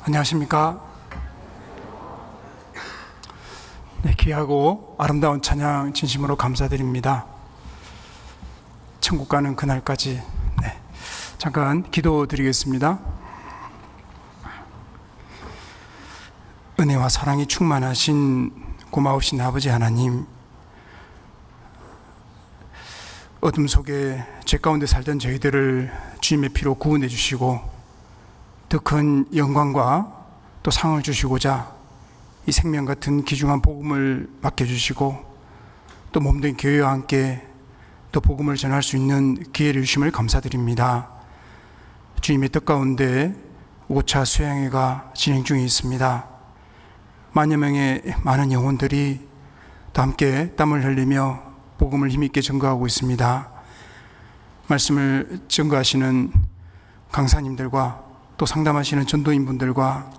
안녕하십니까? 네, 귀하고 아름다운 찬양 진심으로 감사드립니다. 천국 가는 그날까지 잠깐 기도드리겠습니다. 은혜와 사랑이 충만하신 고마우신 아버지 하나님, 어둠 속에 죄 가운데 살던 저희들을 주님의 피로 구원해 주시고 더 큰 영광과 또 상을 주시고자 이 생명 같은 귀중한 복음을 맡겨주시고 또 몸된 교회와 함께 또 복음을 전할 수 있는 기회를 주심을 감사드립니다. 주님의 뜻 가운데 5차 수양회가 진행 중에 있습니다. 만여 명의 많은 영혼들이 또 함께 땀을 흘리며 복음을 힘있게 전거하고 있습니다. 말씀을 전거하시는 강사님들과 또 상담하시는 전도인분들과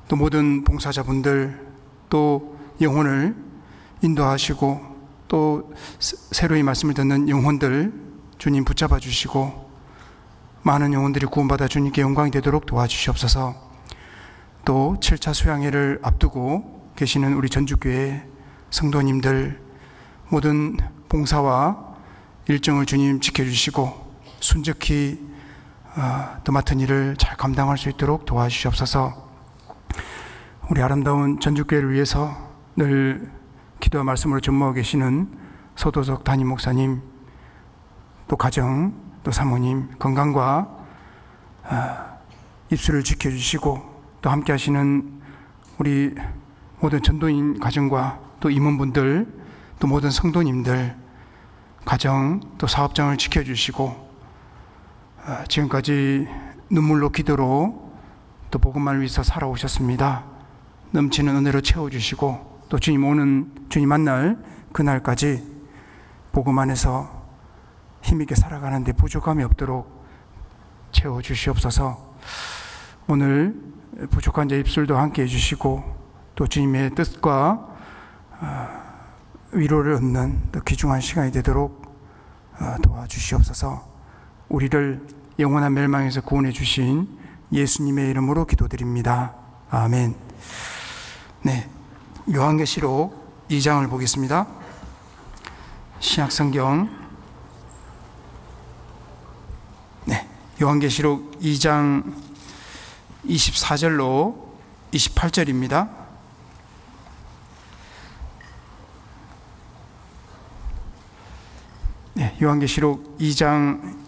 또 모든 봉사자분들, 또 영혼을 인도하시고 또 새로이 말씀을 듣는 영혼들 주님 붙잡아 주시고 많은 영혼들이 구원받아 주님께 영광이 되도록 도와주시옵소서. 또 7차 수양회를 앞두고 계시는 우리 전주교회 성도님들 모든 봉사와 일정을 주님 지켜주시고 순적히 또 맡은 일을 잘 감당할 수 있도록 도와주시옵소서. 우리 아름다운 전주교회를 위해서 늘 기도와 말씀으로 전무하고 계시는 소도석 담임 목사님, 또 가정, 또 사모님 건강과 입술을 지켜주시고 또 함께 하시는 우리 모든 전도인 가정과 또 임원분들, 또 모든 성도님들 가정 또 사업장을 지켜주시고 지금까지 눈물로 기도로 또 복음만을 위해서 살아오셨습니다. 넘치는 은혜로 채워주시고 또 주님 만날 그날까지 복음 안에서 힘있게 살아가는데 부족함이 없도록 채워주시옵소서. 오늘 부족한 자 입술도 함께 해주시고 또 주님의 뜻과 위로를 얻는 또 귀중한 시간이 되도록 도와주시옵소서. 우리를 영원한 멸망에서 구원해 주신 예수님의 이름으로 기도드립니다. 아멘. 네, 요한계시록 2장을 보겠습니다. 신약성경 요한계시록 2장 24절로 28절입니다. 요한계시록 2장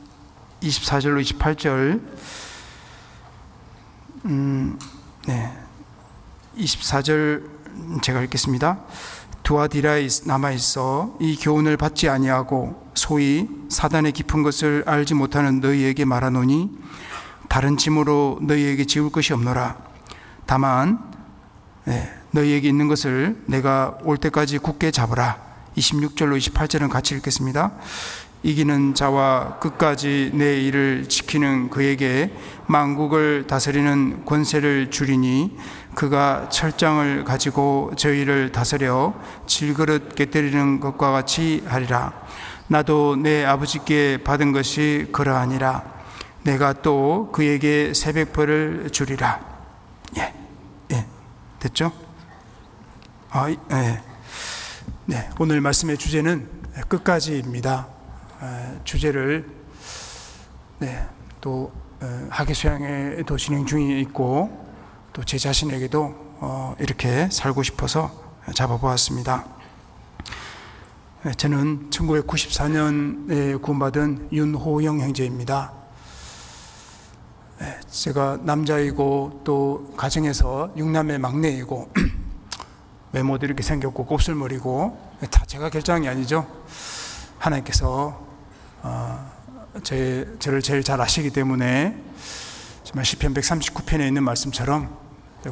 24절로 28절 24절 제가 읽겠습니다. 두아디라에 남아있어 이 교훈을 받지 아니하고 소위 사단의 깊은 것을 알지 못하는 너희에게 말하노니 다른 짐으로 너희에게 지울 것이 없노라. 다만 너희에게 있는 것을 내가 올 때까지 굳게 잡으라. 26절로 28절은 같이 읽겠습니다. 이기는 자와 끝까지 내 일을 지키는 그에게 만국을 다스리는 권세를 주리니 그가 철장을 가지고 저희를 다스려 질그릇 깨뜨리는 것과 같이 하리라. 나도 내 아버지께 받은 것이 그러하니라. 내가 또 그에게 새벽벌을 주리라. 됐죠? 오늘 말씀의 주제는 끝까지입니다. 주제를 또 학예 수양회도 진행 중에 있고 또 제 자신에게도 이렇게 살고 싶어서 잡아보았습니다. 저는 1994년에 구원받은 윤호영 형제입니다. 제가 남자이고 또 가정에서 6남매 막내이고 외모도 이렇게 생겼고 곱슬머리고 다 제가 결정한 게 아니죠. 하나님께서 저를 제일 잘 아시기 때문에 정말 시편 139편에 있는 말씀처럼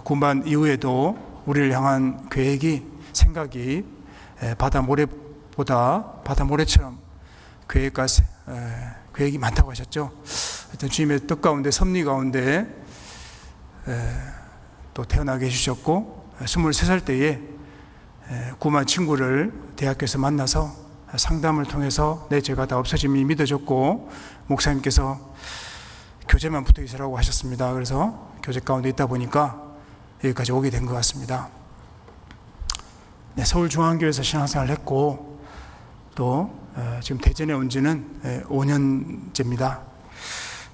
구원받은 이후에도 우리를 향한 생각이 바다 모래처럼 계획이 많다고 하셨죠. 하여튼 주님의 뜻 가운데 섭리 가운데 또 태어나게 해주셨고 23살 때에 구원한 친구를 대학교에서 만나서 상담을 통해서 내 죄가 다 없어짐이 믿어졌고 목사님께서 교제만 붙어 있으라고 하셨습니다. 그래서 교제 가운데 있다 보니까 여기까지 오게 된 것 같습니다. 네, 서울중앙교회에서 신앙생활을 했고 또 지금 대전에 온 지는 5년째입니다.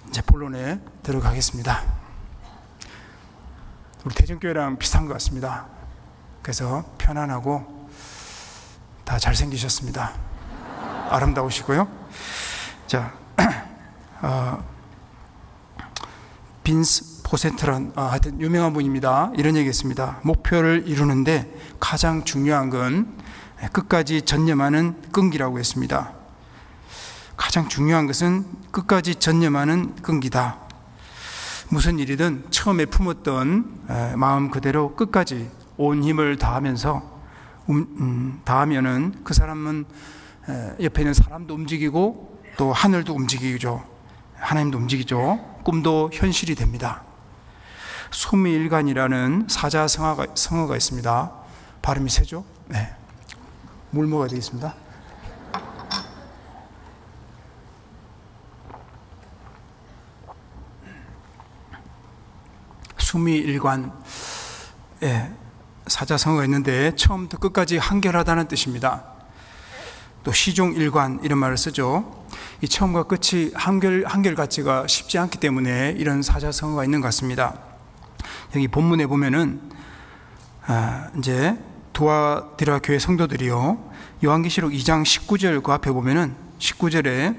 이제 본론에 들어가겠습니다. 우리 대전교회랑 비슷한 것 같습니다. 그래서 편안하고 다 잘생기셨습니다. 아름다우시고요. 자, 빈스 포세트란 하여튼 유명한 분입니다. 이런 얘기했습니다. 목표를 이루는데 가장 중요한 건 끝까지 전념하는 끈기라고 했습니다. 가장 중요한 것은 끝까지 전념하는 끈기다. 무슨 일이든 처음에 품었던 마음 그대로 끝까지 온 힘을 다하면서 다하면은 그 사람은 옆에 있는 사람도 움직이고 또 하늘도 움직이죠. 하나님도 움직이죠. 꿈도 현실이 됩니다. 수미일관이라는 사자성어가 있습니다. 발음이 세죠? 네. 물 먹어야 되겠습니다. 수미일관, 사자성어가 있는데 처음부터 끝까지 한결하다는 뜻입니다. 또 시종일관 이런 말을 쓰죠. 이 처음과 끝이 한결같지가 쉽지 않기 때문에 이런 사자성어가 있는 것 같습니다. 여기 본문에 보면은 이제 두아디라 교회 성도들이요, 요한계시록 2장 19절 그 앞에 보면은 19절에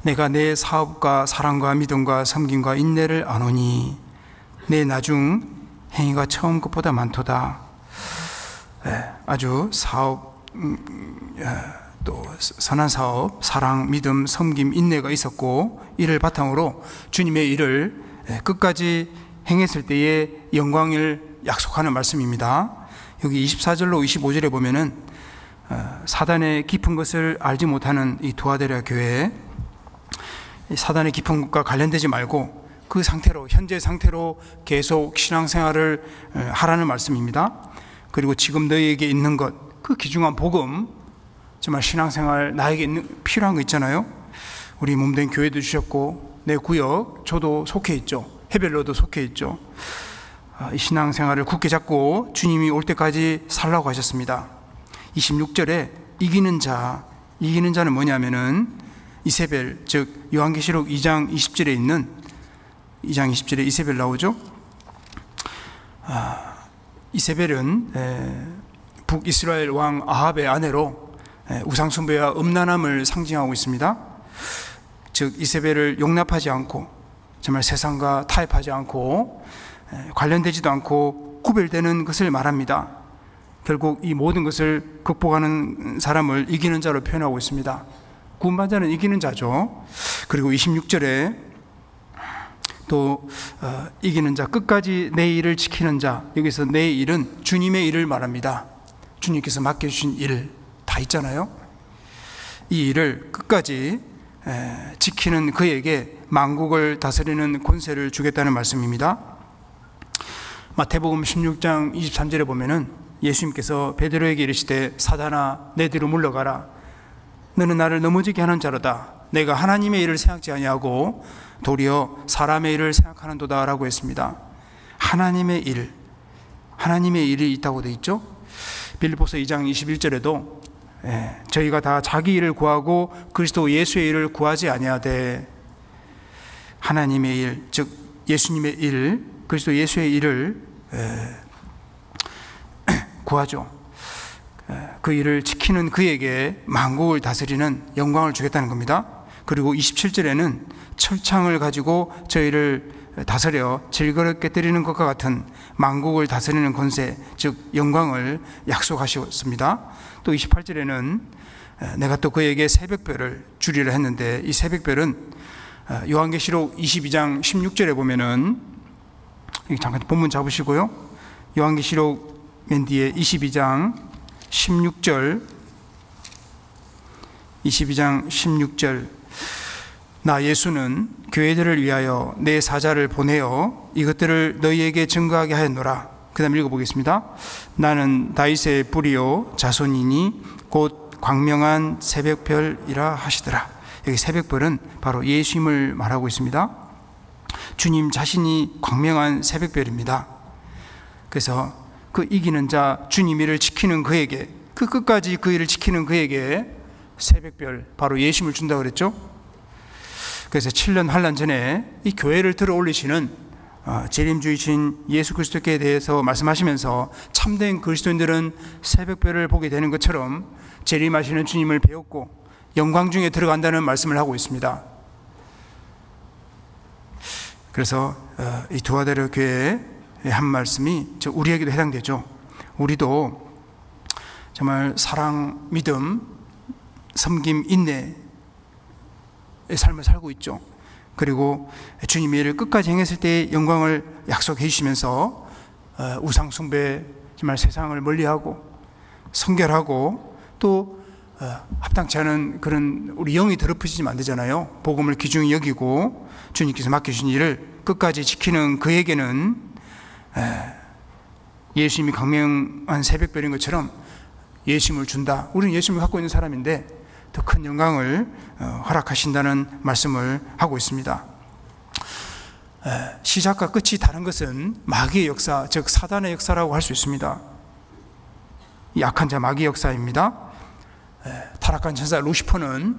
내가 내 사업과 사랑과 믿음과 섬김과 인내를 아노니 내 나중 행위가 처음 것보다 많도다. 아주 사업, 또 선한 사업, 사랑, 믿음, 섬김, 인내가 있었고 이를 바탕으로 주님의 일을 끝까지 행했을 때의 영광을 약속하는 말씀입니다. 여기 24절로 25절에 보면은 사단의 깊은 것을 알지 못하는 이 두아디라 교회, 사단의 깊은 것과 관련되지 말고 그 상태로, 현재 상태로 계속 신앙생활을 하라는 말씀입니다. 그리고 지금 너희에게 있는 것, 그 귀중한 복음, 정말 신앙생활 나에게 필요한 거 있잖아요. 우리 몸된 교회도 주셨고 내 구역 저도 속해 있죠. 해별로도 속해 있죠. 이 신앙생활을 굳게 잡고 주님이 올 때까지 살라고 하셨습니다. 26절에 이기는 자는 뭐냐면은 이세벨, 즉 요한계시록 2장 20절에 있는 2장 20절에 이세벨 나오죠. 이세벨은 북이스라엘 왕 아합의 아내로 우상숭배와 음란함을 상징하고 있습니다. 즉 이세벨을 용납하지 않고 정말 세상과 타협하지 않고 관련되지도 않고 구별되는 것을 말합니다. 결국 이 모든 것을 극복하는 사람을 이기는 자로 표현하고 있습니다. 구원받은 자는 이기는 자죠. 그리고 26절에 또 이기는 자, 끝까지 내 일을 지키는 자, 여기서 내 일은 주님의 일을 말합니다. 주님께서 맡겨주신 일 다 있잖아요. 이 일을 끝까지 지키는 그에게 만국을 다스리는 권세를 주겠다는 말씀입니다. 마태복음 16장 23절에 보면은 예수님께서 베드로에게 이르시되 사단아 내 뒤로 물러가라. 너는 나를 넘어지게 하는 자로다. 내가 하나님의 일을 생각지 아니하고 도리어 사람의 일을 생각하는도다 라고 했습니다. 하나님의 일이 있다고 되어 있죠. 빌립보서 2장 21절에도 저희가 다 자기 일을 구하고 그리스도 예수의 일을 구하지 아니하되 하나님의 일, 즉 예수님의 일, 그리스도 예수의 일을 구하죠. 그 일을 지키는 그에게 만국을 다스리는 영광을 주겠다는 겁니다. 그리고 27절에는 철창을 가지고 저희를 다스려 질그럽게 때리는 것과 같은 만국을 다스리는 권세, 즉 영광을 약속하셨습니다. 또 28절에는 내가 또 그에게 새벽별을 주리라 했는데 이 새벽별은 요한계시록 22장 16절에 보면은 잠깐 본문 잡으시고요. 요한계시록 맨 뒤에 22장 16절 나 예수는 교회들을 위하여 내 사자를 보내어 이것들을 너희에게 증거하게 하였노라. 그 다음 읽어보겠습니다. 나는 다윗의 뿌리요 자손이니 곧 광명한 새벽별이라 하시더라. 여기 새벽별은 바로 예수님을 말하고 있습니다. 주님 자신이 광명한 새벽별입니다. 그래서 그 이기는 자, 주님 일을 지키는 그에게, 그 끝까지 그 일을 지키는 그에게 새벽별, 바로 예심을 준다고 그랬죠. 그래서 7년 환란 전에 이 교회를 들어 올리시는 재림주이신 예수 그리스도께 대해서 말씀하시면서 참된 그리스도인들은 새벽별을 보게 되는 것처럼 재림하시는 주님을 배웠고 영광 중에 들어간다는 말씀을 하고 있습니다. 그래서 이 두아데르 교회의 한 말씀이 우리에게도 해당되죠. 우리도 정말 사랑, 믿음, 섬김, 인내의 삶을 살고 있죠. 그리고 주님의 일을 끝까지 행했을 때의 영광을 약속해 주시면서 우상 숭배, 정말 세상을 멀리하고 성결하고 또 합당치 않은 그런 우리 영이 더럽혀지면 안 되잖아요. 복음을 귀중히 여기고 주님께서 맡겨주신 일을 끝까지 지키는 그에게는 예수님이 강명한 새벽별인 것처럼 예심을 준다. 우리는 예심을 갖고 있는 사람인데 더 큰 영광을 허락하신다는 말씀을 하고 있습니다. 시작과 끝이 다른 것은 마귀의 역사, 즉 사단의 역사라고 할 수 있습니다. 약한 자 마귀의 역사입니다. 타락한 천사 루시퍼는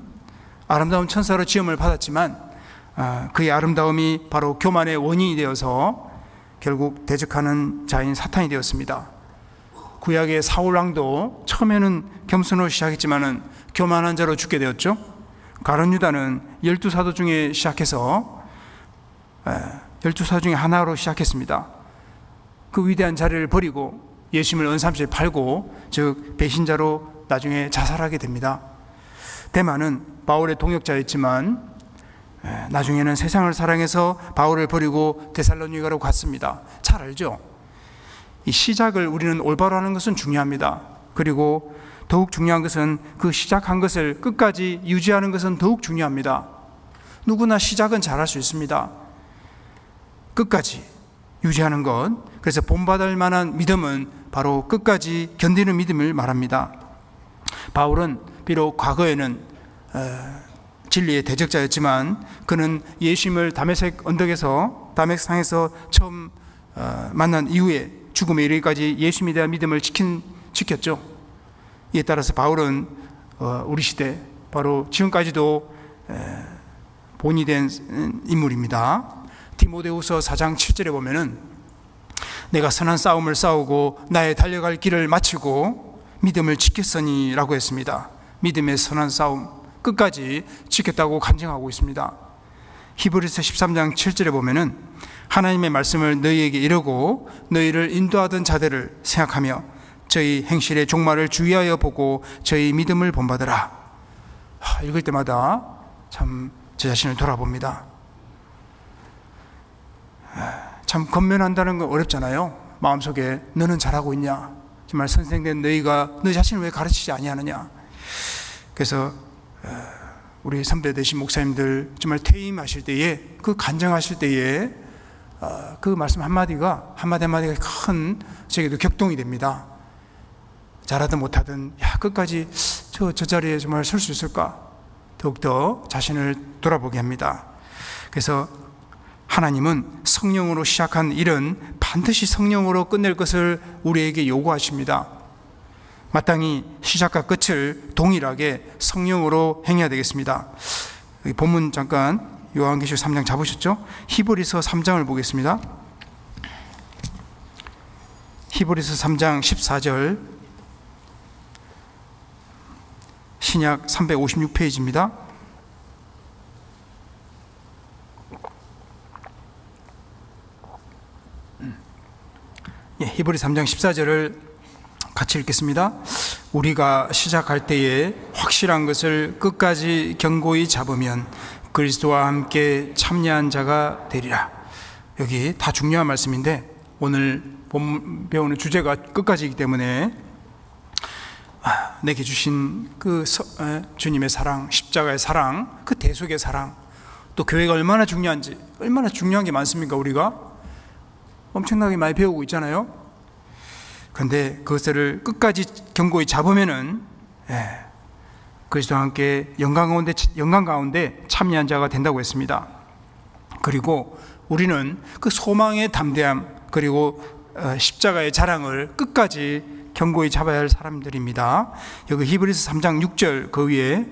아름다운 천사로 지음을 받았지만 그의 아름다움이 바로 교만의 원인이 되어서 결국 대적하는 자인 사탄이 되었습니다. 구약의 사울왕도 처음에는 겸손으로 시작했지만은 교만한 자로 죽게 되었죠. 가룟 유다는 12사도 중에 시작해서 12사도 중에 하나로 시작했습니다. 그 위대한 자리를 버리고 예수님을 은삼시에 팔고, 즉 배신자로 나중에 자살하게 됩니다. 데마는 바울의 동역자였지만 나중에는 세상을 사랑해서 바울을 버리고 데살로니가로 갔습니다. 잘 알죠? 이 시작을 우리는 올바로 하는 것은 중요합니다. 그리고 더욱 중요한 것은 그 시작한 것을 끝까지 유지하는 것은 더욱 중요합니다. 누구나 시작은 잘할 수 있습니다. 끝까지 유지하는 것, 그래서 본받을 만한 믿음은 바로 끝까지 견디는 믿음을 말합니다. 바울은 비록 과거에는 진리의 대적자였지만 그는 예수님을 다메섹 언덕에서, 다메섹상에서 처음 만난 이후에 죽음에 이르기까지 예수님에 대한 믿음을 지켰죠. 이에 따라서 바울은 우리 시대, 바로 지금까지도 본이 된 인물입니다. 디모데후서 4장 7절에 보면은 내가 선한 싸움을 싸우고 나의 달려갈 길을 마치고 믿음을 지켰으니 라고 했습니다. 믿음의 선한 싸움 끝까지 지켰다고 간증하고 있습니다. 히브리서 13장 7절에 보면은 하나님의 말씀을 너희에게 이르고 너희를 인도하던 자들을 생각하며 저희 행실의 종말을 주의하여 보고 저희 믿음을 본받으라. 읽을 때마다 참 제 자신을 돌아봅니다. 참 건면한다는 건 어렵잖아요. 마음속에 너는 잘하고 있냐, 정말 선생된 너희가 너 자신을 왜 가르치지 아니하느냐. 그래서 우리 선배 되신 목사님들 정말 퇴임하실 때에, 그 간증하실 때에 그 말씀 한마디가 큰 제게도 격동이 됩니다. 잘하든 못하든 끝까지 저 자리에 정말 설 수 있을까, 더욱더 자신을 돌아보게 합니다. 그래서 하나님은 성령으로 시작한 일은 반드시 성령으로 끝낼 것을 우리에게 요구하십니다. 마땅히 시작과 끝을 동일하게 성령으로 행해야 되겠습니다. 본문 잠깐 요한계시록 3장 잡으셨죠? 히브리서 3장을 보겠습니다. 히브리서 3장 14절, 신약 356페이지입니다. 히브리 3장 14절을 같이 읽겠습니다. 우리가 시작할 때에 확실한 것을 끝까지 견고히 잡으면 그리스도와 함께 참여한 자가 되리라. 여기 다 중요한 말씀인데 오늘 배우는 주제가 끝까지이기 때문에 내게 주신 그 주님의 사랑, 십자가의 사랑, 그 대속의 사랑, 또 교회가 얼마나 중요한지, 얼마나 중요한 게 많습니까? 우리가 엄청나게 많이 배우고 있잖아요. 그런데 그것을 끝까지 견고히 잡으면은 그리스도와 함께 영광 가운데 참여한 자가 된다고 했습니다. 그리고 우리는 그 소망의 담대함 그리고 십자가의 자랑을 끝까지 견고히 잡아야 할 사람들입니다. 여기 히브리서 3장 6절 그 위에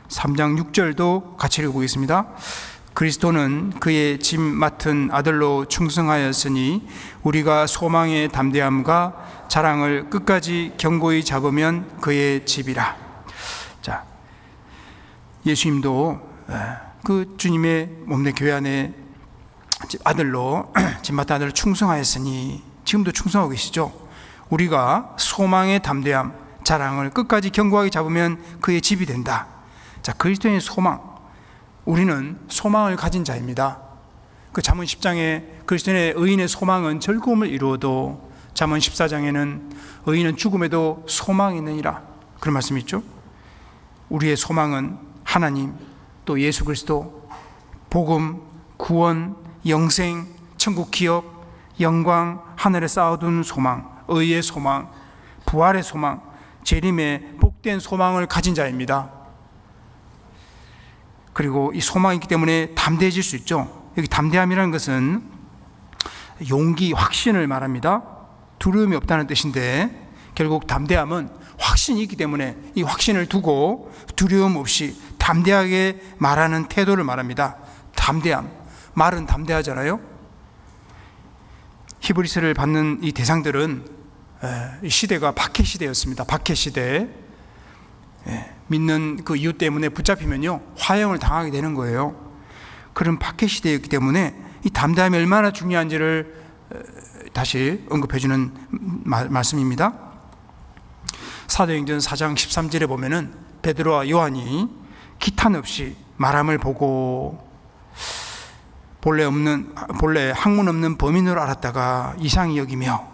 3장 6절도 같이 읽어보겠습니다. 그리스도는 그의 짐 맡은 아들로 충성하였으니 우리가 소망의 담대함과 자랑을 끝까지 견고히 잡으면 그의 집이라. 자, 예수님도 그 주님의 몸된 교회 안에 아들로 짐 맡은 아들로 충성하였으니 지금도 충성하고 계시죠. 우리가 소망의 담대함, 자랑을 끝까지 견고하게 잡으면 그의 집이 된다. 자, 그리스도의 소망, 우리는 소망을 가진 자입니다. 그 잠언 10장에 그리스도의 의인의 소망은 즐거움을 이루어도 잠언 14장에는 의인은 죽음에도 소망이 있느니라 그런 말씀이 있죠. 우리의 소망은 하나님, 또 예수 그리스도, 복음, 구원, 영생, 천국 기업, 영광, 하늘에 쌓아둔 소망, 의의 소망, 부활의 소망, 재림의 복된 소망을 가진 자입니다. 그리고 이 소망이 있기 때문에 담대해질 수 있죠. 여기 담대함이라는 것은 용기, 확신을 말합니다. 두려움이 없다는 뜻인데 결국 담대함은 확신이 있기 때문에 이 확신을 두고 두려움 없이 담대하게 말하는 태도를 말합니다. 담대함, 말은 담대하잖아요. 히브리서를 받는 이 대상들은 이 시대가 박해 시대였습니다. 박해 시대. 믿는 그 이유 때문에 붙잡히면요 화형을 당하게 되는 거예요. 그런 박해 시대였기 때문에 이 담대함이 얼마나 중요한지를 다시 언급해주는 말씀입니다. 사도행전 4장 13절에 보면은 베드로와 요한이 기탄 없이 말함을 보고 본래 학문 없는 범인으로 알았다가 이상히 여기며,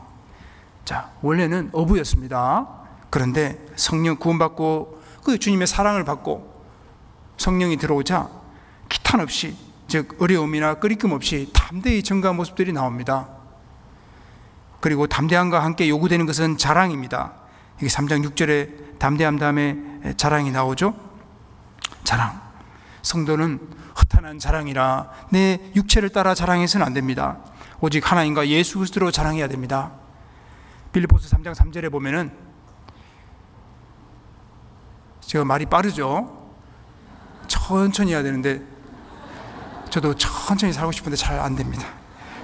자, 원래는 어부였습니다. 그런데 성령 구원받고 그 주님의 사랑을 받고 성령이 들어오자 기탄 없이, 즉 어려움이나 끄리낌 없이 담대히 전가한 모습들이 나옵니다. 그리고 담대함과 함께 요구되는 것은 자랑입니다. 여기 3장 6절에 담대함 다음에 자랑이 나오죠. 자랑. 성도는 허탄한 자랑이라 내 육체를 따라 자랑해서는 안 됩니다. 오직 하나님과 예수 그리스도로 자랑해야 됩니다. 빌립보서 3장 3절에 보면은, 제가 말이 빠르죠. 천천히 해야 되는데 저도 천천히 살고 싶은데 잘 안 됩니다.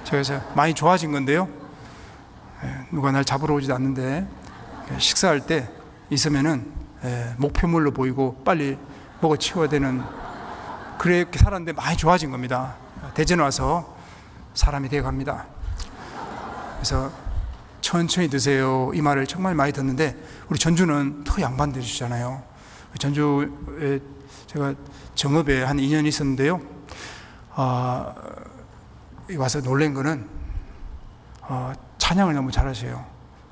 그래서 많이 좋아진 건데요, 누가 날 잡으러 오지도 않는데 식사할 때 있으면은 목표물로 보이고 빨리 먹어 치워야 되는, 그렇게 살았는데 많이 좋아진 겁니다. 대전 와서 사람이 되어 갑니다. 그래서 천천히 드세요, 이 말을 정말 많이 듣는데, 우리 전주는 더 양반 되시잖아요. 전주에 제가 정읍에 한 2년 있었는데요, 와서 놀란 거는 찬양을 너무 잘하세요.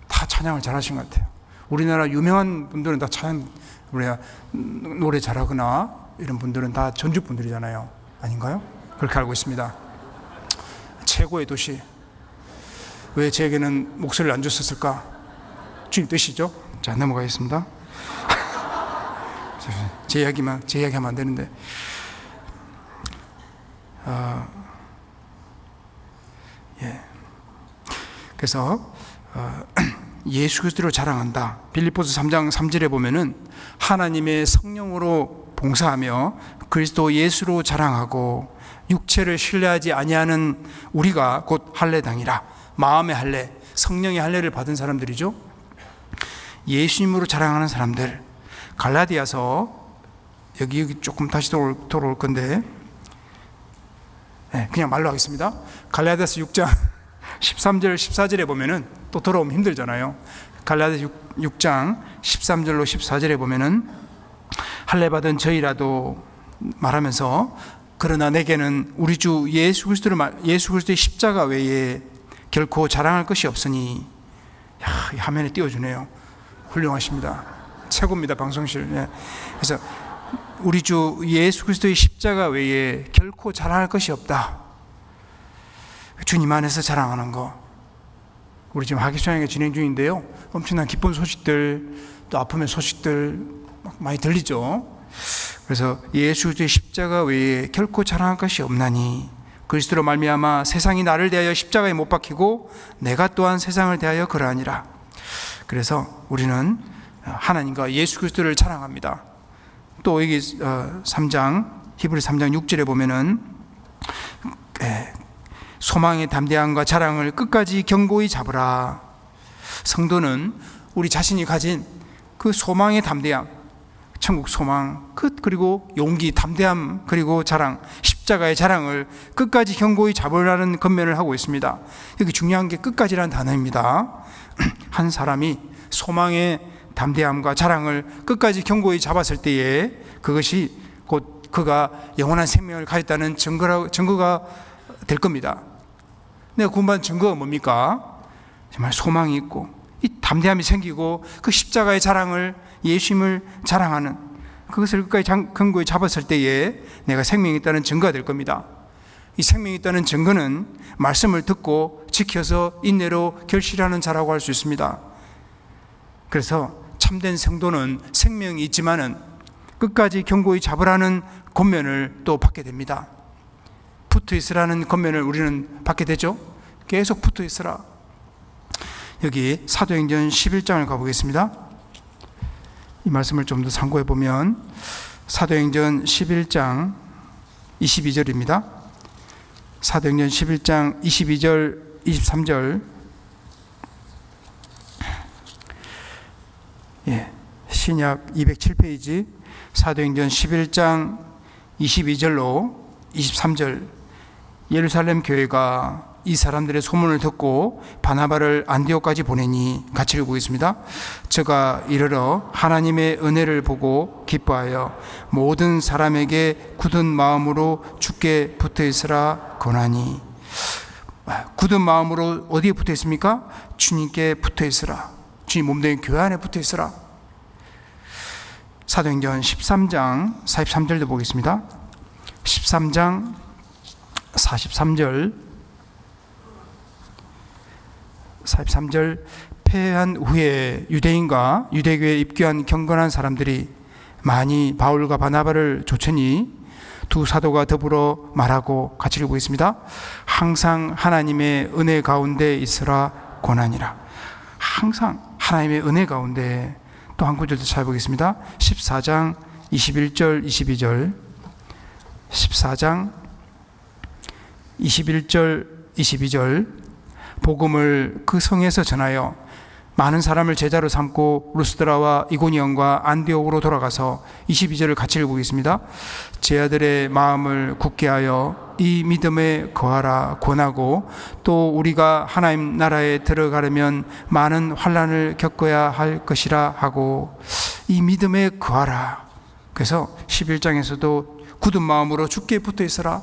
다 찬양을 잘하신 것 같아요. 우리나라 유명한 분들은 다 찬양, 우리가 노래 잘하거나 이런 분들은 다 전주 분들이잖아요. 아닌가요? 그렇게 알고 있습니다. 최고의 도시. 왜 제게는 목소리를 안 줬었을까? 주님 뜻이죠? 자, 넘어가겠습니다. 제 이야기하면 안 되는데. 그래서 예수 그리스도로 자랑한다. 빌립보서 3장 3절에 보면은 하나님의 성령으로 봉사하며 그리스도 예수로 자랑하고 육체를 신뢰하지 아니하는 우리가 곧 할례당이라. 마음의 할례, 성령의 할례를 받은 사람들이죠. 예수님으로 자랑하는 사람들. 갈라디아서, 여기 조금 다시 돌아올 건데, 그냥 말로 하겠습니다. 갈라디아서 6장 13절 14절에 보면은 또 돌아오면 힘들잖아요. 갈라디아서 6장 13절로 14절에 보면은 할례 받은 저희라도 말하면서, 그러나 내게는 우리 주 예수 그리스도의 십자가 외에 결코 자랑할 것이 없으니. 이 화면에 띄워주네요. 훌륭하십니다. 최고입니다, 방송실. 그래서 우리 주 예수 그리스도의 십자가 외에 결코 자랑할 것이 없다. 주님 안에서 자랑하는 거. 우리 지금 하기수양회 진행 중인데요, 엄청난 기쁜 소식들, 또 아픔의 소식들 많이 들리죠. 그래서 예수 그리스도의 십자가 외에 결코 자랑할 것이 없나니 그리스도로 말미암아 세상이 나를 대하여 십자가에 못 박히고 내가 또한 세상을 대하여 그러하니라. 그래서 우리는 하나님과 예수 그리스도를 자랑합니다. 또 여기 3장 히브리 3장 6절에 보면은 소망의 담대함과 자랑을 끝까지 견고히 잡으라. 성도는 우리 자신이 가진 그 소망의 담대함, 천국 소망, 그리고 용기, 담대함, 그리고 자랑, 십자가의 자랑을 끝까지 견고히 잡으라는 권면을 하고 있습니다. 여기 중요한 게 끝까지라는 단어입니다. 한 사람이 소망의 담대함과 자랑을 끝까지 견고히 잡았을 때에 그것이 곧 그가 영원한 생명을 가졌다는 증거가 될 겁니다. 내가 구원받은 증거가 뭡니까? 정말 소망이 있고 이 담대함이 생기고 그 십자가의 자랑을, 예수님을 자랑하는 그것을 끝까지 견고히 잡았을 때에 내가 생명이 있다는 증거가 될 겁니다. 이 생명이 있다는 증거는 말씀을 듣고 지켜서 인내로 결실하는 자라고 할 수 있습니다. 그래서 참된 성도는 생명이 있지만은 끝까지 견고히 잡으라는 권면을 또 받게 됩니다. 붙어 있으라는 권면을 우리는 받게 되죠. 계속 붙어 있으라. 여기 사도행전 11장을 가보겠습니다. 이 말씀을 좀 더 참고해 보면 사도행전 11장 22절입니다. 사도행전 11장 22절 23절 신약 207페이지 사도행전 11장 22절로 23절 예루살렘 교회가 이 사람들의 소문을 듣고 바나바를 안디옥까지 보내니 같이 읽어보겠습니다. 저가 이르러 하나님의 은혜를 보고 기뻐하여 모든 사람에게 굳은 마음으로 주께 붙어 있으라 권하니. 굳은 마음으로 어디에 붙어 있습니까? 주님께 붙어 있으라. 주님 몸된 교회 안에 붙어 있으라. 사도행전 13장 43절도 보겠습니다. 13장 43절 패한 후에 유대인과 유대교에 입교한 경건한 사람들이 많이 바울과 바나바를 좇으니 두 사도가 더불어 말하고 같이 읽어보겠습니다. 항상 하나님의 은혜 가운데 있으라 권하니라. 항상 하나님의 은혜 가운데. 또 한 구절 더 찾아보겠습니다. 14장 21절 22절 14장 21절 22절 복음을 그 성에서 전하여 많은 사람을 제자로 삼고 루스드라와 이고니온과 안디옥으로 돌아가서 22절을 같이 읽어보겠습니다. 제 아들의 마음을 굳게 하여 이 믿음에 거하라 권하고 또 우리가 하나님 나라에 들어가려면 많은 환난을 겪어야 할 것이라 하고 이 믿음에 거하라. 그래서 11장에서도 굳은 마음으로 주께 붙어 있으라.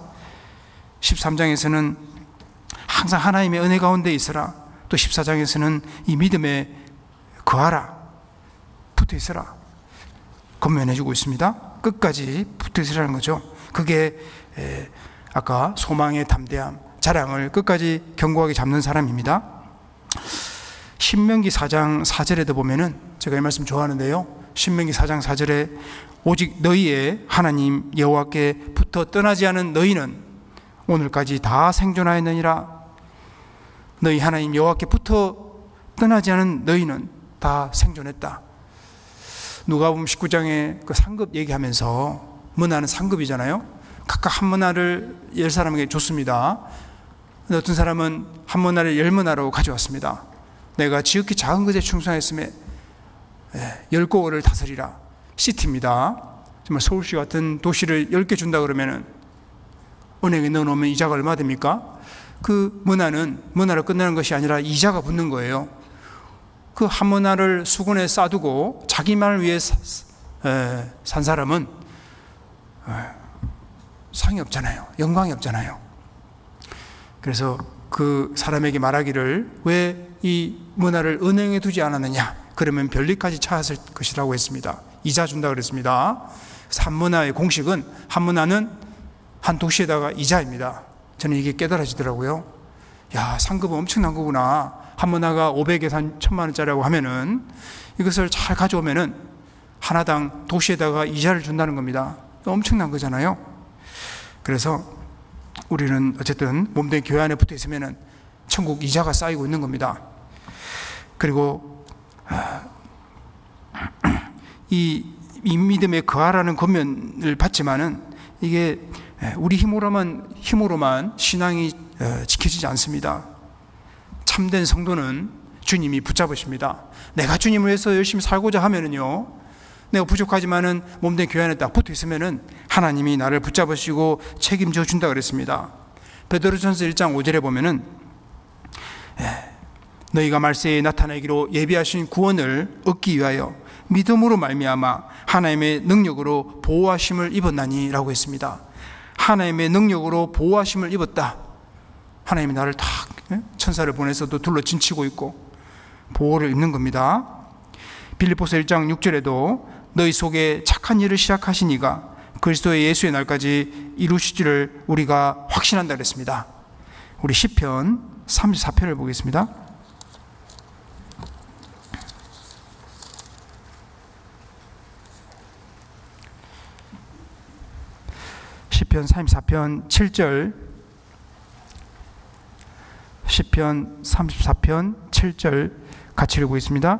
13장에서는 항상 하나님의 은혜 가운데 있으라. 또 14장에서는 이 믿음에 거하라, 붙어 있으라 권면해 주고 있습니다. 끝까지 붙어 있으라는 거죠. 그게 아까 소망의 담대함, 자랑을 끝까지 견고하게 잡는 사람입니다. 신명기 4장 4절에도 보면은 제가 이 말씀 좋아하는데요. 신명기 4장 4절에 오직 너희의 하나님 여호와께 붙어 떠나지 않은 너희는 오늘까지 다 생존하였느니라. 너희 하나님 여호와께 붙어 떠나지 않은 너희는 다 생존했다. 누가복음 19장에 그 상급 얘기하면서 문화는 상급이잖아요. 각각 한 문화를 10사람에게 줬습니다. 근데 어떤 사람은 한 문화를 10문화로 가져왔습니다. 내가 지극히 작은 것에 충성했음에 10고을을 다스리라. 시티입니다. 정말 서울시 같은 도시를 10개 준다 그러면은 은행에 넣어놓으면 이자가 얼마 됩니까? 그 문화로 끝나는 것이 아니라 이자가 붙는 거예요. 그 한 문화를 수건에 싸두고 자기만을 위해 산 사람은 상이 없잖아요. 영광이 없잖아요. 그래서 그 사람에게 말하기를 왜 이 문화를 은행에 두지 않았느냐? 그러면 별리까지 찾았을 것이라고 했습니다. 이자 준다 그랬습니다. 한 문화의 공식은 한 문화는 한 도시에다가 이자입니다. 저는 이게 깨달아지더라고요. 야, 상급은 엄청난 거구나. 한 문화가 500에서 한 1000만 원짜리라고 하면은 이것을 잘 가져오면은 하나당 도시에다가 이자를 준다는 겁니다. 엄청난 거잖아요. 그래서 우리는 어쨌든 몸된 교회 안에 붙어 있으면 천국 이자가 쌓이고 있는 겁니다. 그리고 이 믿음에 거하라는 권면을 받지만은 이게 우리 힘으로만 신앙이 지켜지지 않습니다. 참된 성도는 주님이 붙잡으십니다. 내가 주님을 위해서 열심히 살고자 하면은요, 내가 부족하지만은 몸된 교회 안에 딱 붙어 있으면은 하나님이 나를 붙잡으시고 책임져 준다 그랬습니다. 베드로전서 1장 5절에 보면은 너희가 말세에 나타나기로 예비하신 구원을 얻기 위하여 믿음으로 말미암아 하나님의 능력으로 보호하심을 입었나니라고 했습니다. 하나님의 능력으로 보호하심을 입었다. 하나님이 나를 다 천사를 보내서도 둘러 진치고 있고 보호를 입는 겁니다. 빌립보서 1장 6절에도 너희 속에 착한 일을 시작하신 이가 그리스도의 예수의 날까지 이루시기를 우리가 확신한다 그랬습니다. 우리 시편 34편을 보겠습니다. 시편 34편 7절, 시편 34편 7절 같이 읽고 있습니다.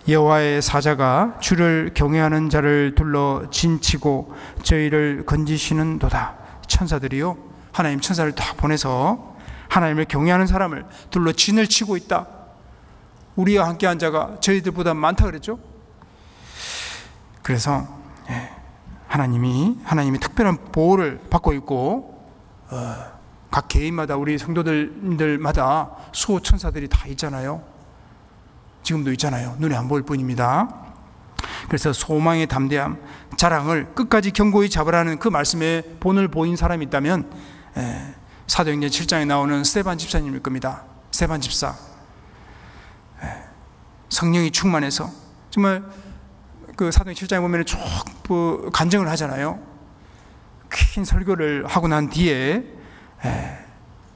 여호와의 사자가 주를 경외하는 자를 둘러 진치고 저희를 건지시는도다. 천사들이요, 하나님 천사를 다 보내서 하나님을 경외하는 사람을 둘러 진을 치고 있다. 우리와 함께한 자가 저희들보다 많다 그랬죠. 그래서 하나님이 특별한 보호를 받고 있고 각 개인마다 우리 성도들마다 수호 천사들이 다 있잖아요. 지금도 있잖아요. 눈에 안 보일 뿐입니다. 그래서 소망의 담대함, 자랑을 끝까지 견고히 잡으라는 그 말씀에 본을 보인 사람이 있다면 사도행전 7장에 나오는 스데반 집사님일 겁니다. 스데반 집사, 성령이 충만해서 정말 그 사도행전 7장에 보면 쭉 간증을 하잖아요. 긴 설교를 하고 난 뒤에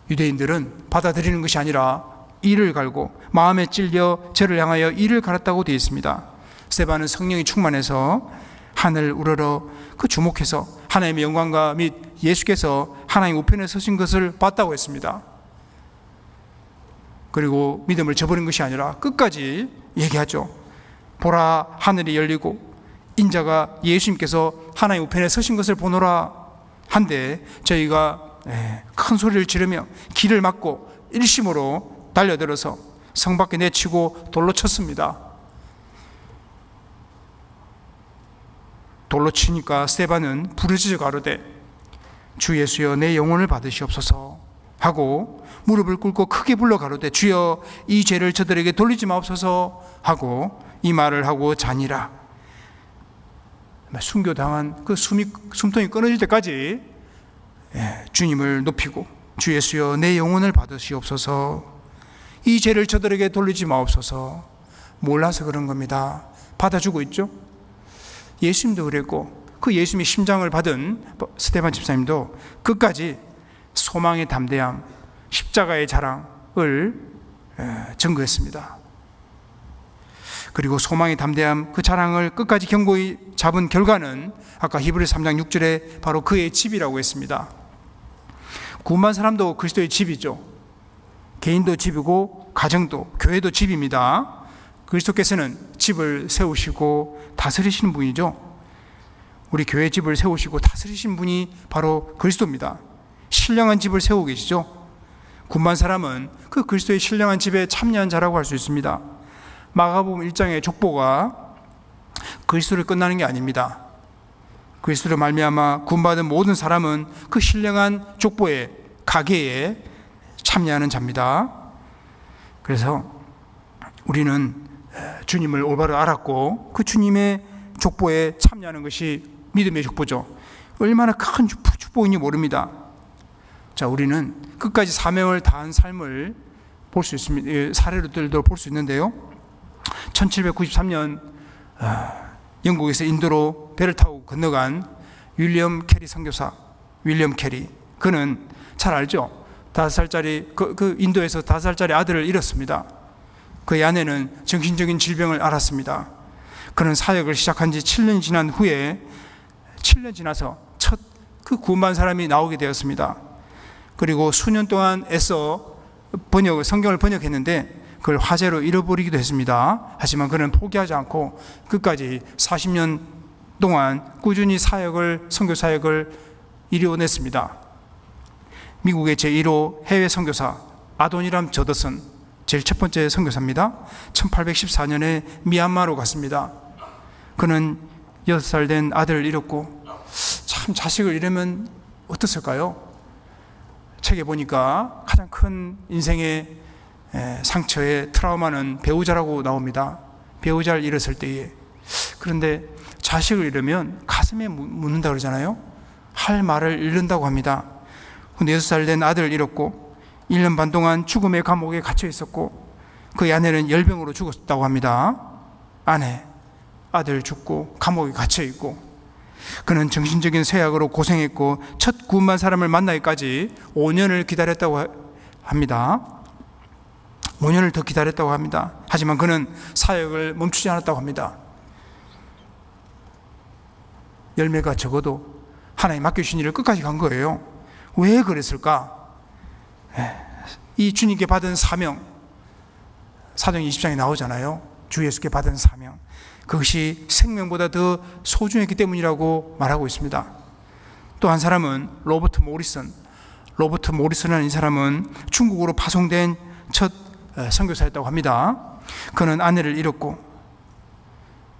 유대인들은 받아들이는 것이 아니라 이를 갈고 마음에 찔려 저를 향하여 이를 갈았다고 되어 있습니다. 스데반은 성령이 충만해서 하늘 우러러 그 주목해서 하나님의 영광과 및 예수께서 하나님 우편에 서신 것을 봤다고 했습니다. 그리고 믿음을 저버린 것이 아니라 끝까지 얘기하죠. 보라, 하늘이 열리고 인자가 예수님께서 하나님 우편에 서신 것을 보노라 한데 저희가 큰 소리를 지르며 길을 막고 일심으로 달려들어서 성 밖에 내치고 돌로 쳤습니다. 돌로 치니까 스데반은 부르짖어 가로되 주 예수여 내 영혼을 받으시옵소서 하고 무릎을 꿇고 크게 불러 가로되 주여 이 죄를 저들에게 돌리지 마옵소서 하고 이 말을 하고 자니라. 순교당한 그 숨통이 끊어질 때까지 주님을 높이고 주 예수여 내 영혼을 받으시옵소서, 이 죄를 저들에게 돌리지 마옵소서. 몰라서 그런 겁니다. 받아주고 있죠. 예수님도 그랬고 그 예수님의 심장을 받은 스데반 집사님도 끝까지 소망의 담대함, 십자가의 자랑을 증거했습니다. 그리고 소망의 담대함, 그 자랑을 끝까지 견고히 잡은 결과는 아까 히브리서 3장 6절에 바로 그의 집이라고 했습니다. 구원받은 사람도 그리스도의 집이죠. 개인도 집이고 가정도, 교회도 집입니다. 그리스도께서는 집을 세우시고 다스리시는 분이죠. 우리 교회 집을 세우시고 다스리신 분이 바로 그리스도입니다. 신령한 집을 세우고 계시죠. 구원받은 사람은 그 그리스도의 신령한 집에 참여한 자라고 할 수 있습니다. 마가복음 1장의 족보가 그리스도를 끝나는 게 아닙니다. 그리스도를 말미암아 구원받은 모든 사람은 그 신령한 족보의 가계에 참여하는 자입니다. 그래서 우리는 주님을 올바로 알았고 그 주님의 족보에 참여하는 것이 믿음의 족보죠. 얼마나 큰 축복인지 모릅니다. 자, 우리는 끝까지 사명을 다한 삶을 볼 수 있습니다. 사례로들도 볼 수 있는데요. 1793년 영국에서 인도로 배를 타고 건너간 윌리엄 캐리 선교사, 윌리엄 캐리, 그는 잘 알죠. 5살짜리 그 인도에서 5살짜리 아들을 잃었습니다. 그의 아내는 정신적인 질병을 앓았습니다. 그는 사역을 시작한 지 7년 지난 후에 7년 지나서 첫 그 구원받은 사람이 나오게 되었습니다. 그리고 수년 동안 애써 성경을 번역했는데 그걸 화재로 잃어버리기도 했습니다. 하지만 그는 포기하지 않고 끝까지 40년 동안 꾸준히 선교 사역을 이루어냈습니다. 미국의 제1호 해외 선교사 아도니람 저더슨, 제일 첫 번째 선교사입니다. 1814년에 미얀마로 갔습니다. 그는 6살 된 아들을 잃었고 참 자식을 잃으면 어떻을까요? 책에 보니까 가장 큰 인생의 상처의 트라우마는 배우자라고 나옵니다. 배우자를 잃었을 때에. 그런데 자식을 잃으면 가슴에 묻는다고 그러잖아요. 할 말을 잃는다고 합니다. 근데 6살 된 아들을 잃었고 1년 반 동안 죽음의 감옥에 갇혀 있었고 그의 아내는 열병으로 죽었다고 합니다. 아들 죽고 감옥에 갇혀 있고 그는 정신적인 쇠약으로 고생했고 첫 구원받은 사람을 만나기까지 5년을 기다렸다고 합니다. 5년을 더 기다렸다고 합니다. 하지만 그는 사역을 멈추지 않았다고 합니다. 열매가 적어도 하나님 맡겨주신 일을 끝까지 간 거예요. 왜 그랬을까? 이 주님께 받은 사명, 사도행 20장에 나오잖아요. 주 예수께 받은 사명, 그것이 생명보다 더 소중했기 때문이라고 말하고 있습니다. 또 한 사람은 로버트 모리슨이라는 이 사람은 중국으로 파송된 첫 선교사였다고 합니다. 그는 아내를 잃었고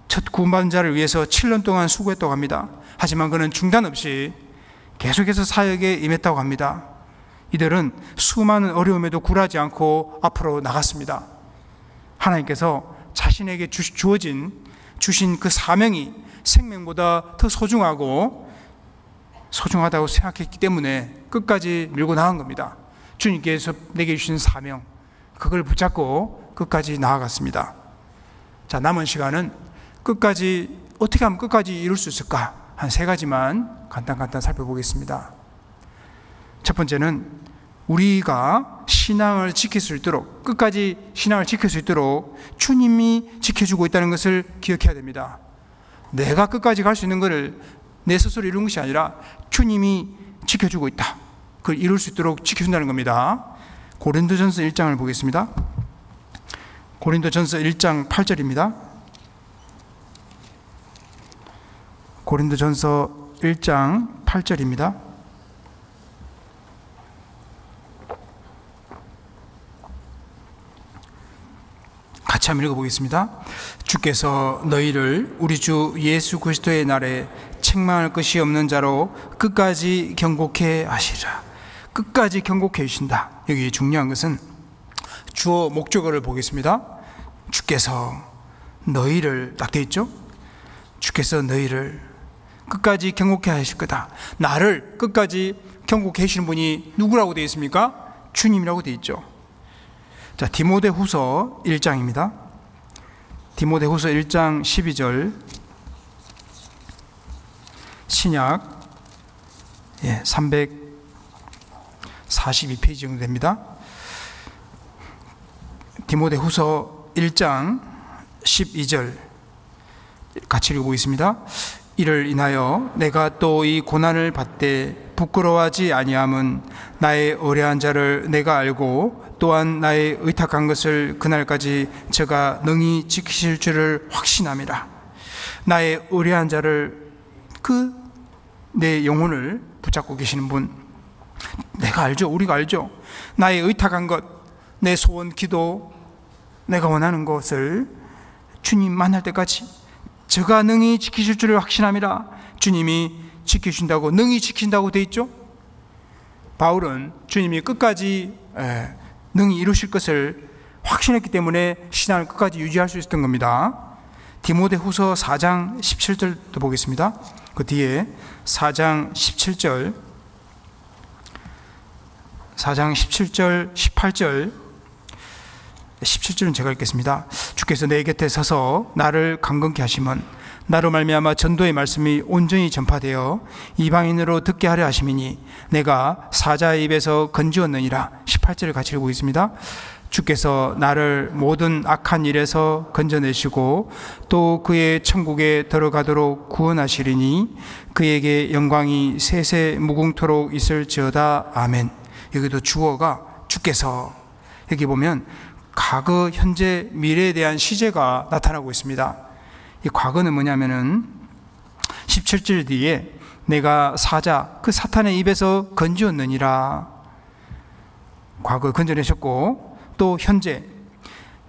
첫 구원받은 자를 위해서 7년 동안 수고했다고 합니다. 하지만 그는 중단 없이 계속해서 사역에 임했다고 합니다. 이들은 수많은 어려움에도 굴하지 않고 앞으로 나갔습니다. 하나님께서 자신에게 주신 그 사명이 생명보다 더 소중하다고 생각했기 때문에 끝까지 밀고 나간 겁니다. 주님께서 내게 주신 사명, 그걸 붙잡고 끝까지 나아갔습니다. 자, 남은 시간은 어떻게 하면 끝까지 이룰 수 있을까? 한 3가지만 간단 살펴보겠습니다. 첫 번째는 우리가 신앙을 지킬 수 있도록, 끝까지 신앙을 지킬 수 있도록 주님이 지켜주고 있다는 것을 기억해야 됩니다. 내가 끝까지 갈 수 있는 것을 내 스스로 이루는 것이 아니라 주님이 지켜주고 있다. 그걸 이룰 수 있도록 지켜준다는 겁니다. 고린도전서 1장을 보겠습니다. 고린도전서 1장 8절입니다. 고린도전서 1장 8절입니다. 같이 한번 읽어보겠습니다. 주께서 너희를 우리 주 예수 그리스도의 날에 책망할 것이 없는 자로 끝까지 경고케 하시라. 끝까지 경고케 해주신다. 여기 중요한 것은 주어 목적어를 보겠습니다. 주께서 너희를 딱 되어 있죠. 주께서 너희를 끝까지 경고케 하실 거다. 나를 끝까지 경고케 해주시는 분이 누구라고 되어 있습니까? 주님이라고 되어 있죠. 자, 디모데후서 1장입니다. 디모데후서 1장 12절, 신약 342페이지 정도 됩니다. 디모데후서 1장 12절 같이 읽어보겠습니다. 이를 인하여 내가 또 이 고난을 받되 부끄러워하지 아니함은 나의 의뢰한 자를 내가 알고 또한 나의 의탁한 것을 그날까지 저가 능히 지키실 줄을 확신함이라. 나의 의뢰한 자를, 내 영혼을 붙잡고 계시는 분, 내가 알죠. 우리가 알죠. 나의 의탁한 것, 내 소원, 기도, 내가 원하는 것을 주님 만날 때까지 저가 능히 지키실 줄을 확신함이라. 주님이 지키신다고, 능히 지킨다고 돼 있죠. 바울은 주님이 끝까지 능히 이루실 것을 확신했기 때문에 신앙을 끝까지 유지할 수 있었던 겁니다. 디모데후서 4장 17절도 보겠습니다. 그 뒤에 4장 17절, 18절, 17절은 제가 읽겠습니다. 주께서 내 곁에 서서 나를 강건케 하시면 나로 말미암아 전도의 말씀이 온전히 전파되어 이방인으로 듣게 하려 하심이니 내가 사자의 입에서 건지었느니라. 18절을 같이 읽고 있습니다. 주께서 나를 모든 악한 일에서 건져내시고 또 그의 천국에 들어가도록 구원하시리니 그에게 영광이 세세 무궁토록 있을지어다. 아멘. 여기도 주어가 주께서, 여기 보면 과거, 현재, 미래에 대한 시제가 나타나고 있습니다. 이 과거는 뭐냐면은 17절 뒤에 내가 사자 그 사탄의 입에서 건지었느니라, 과거 건져내셨고, 또 현재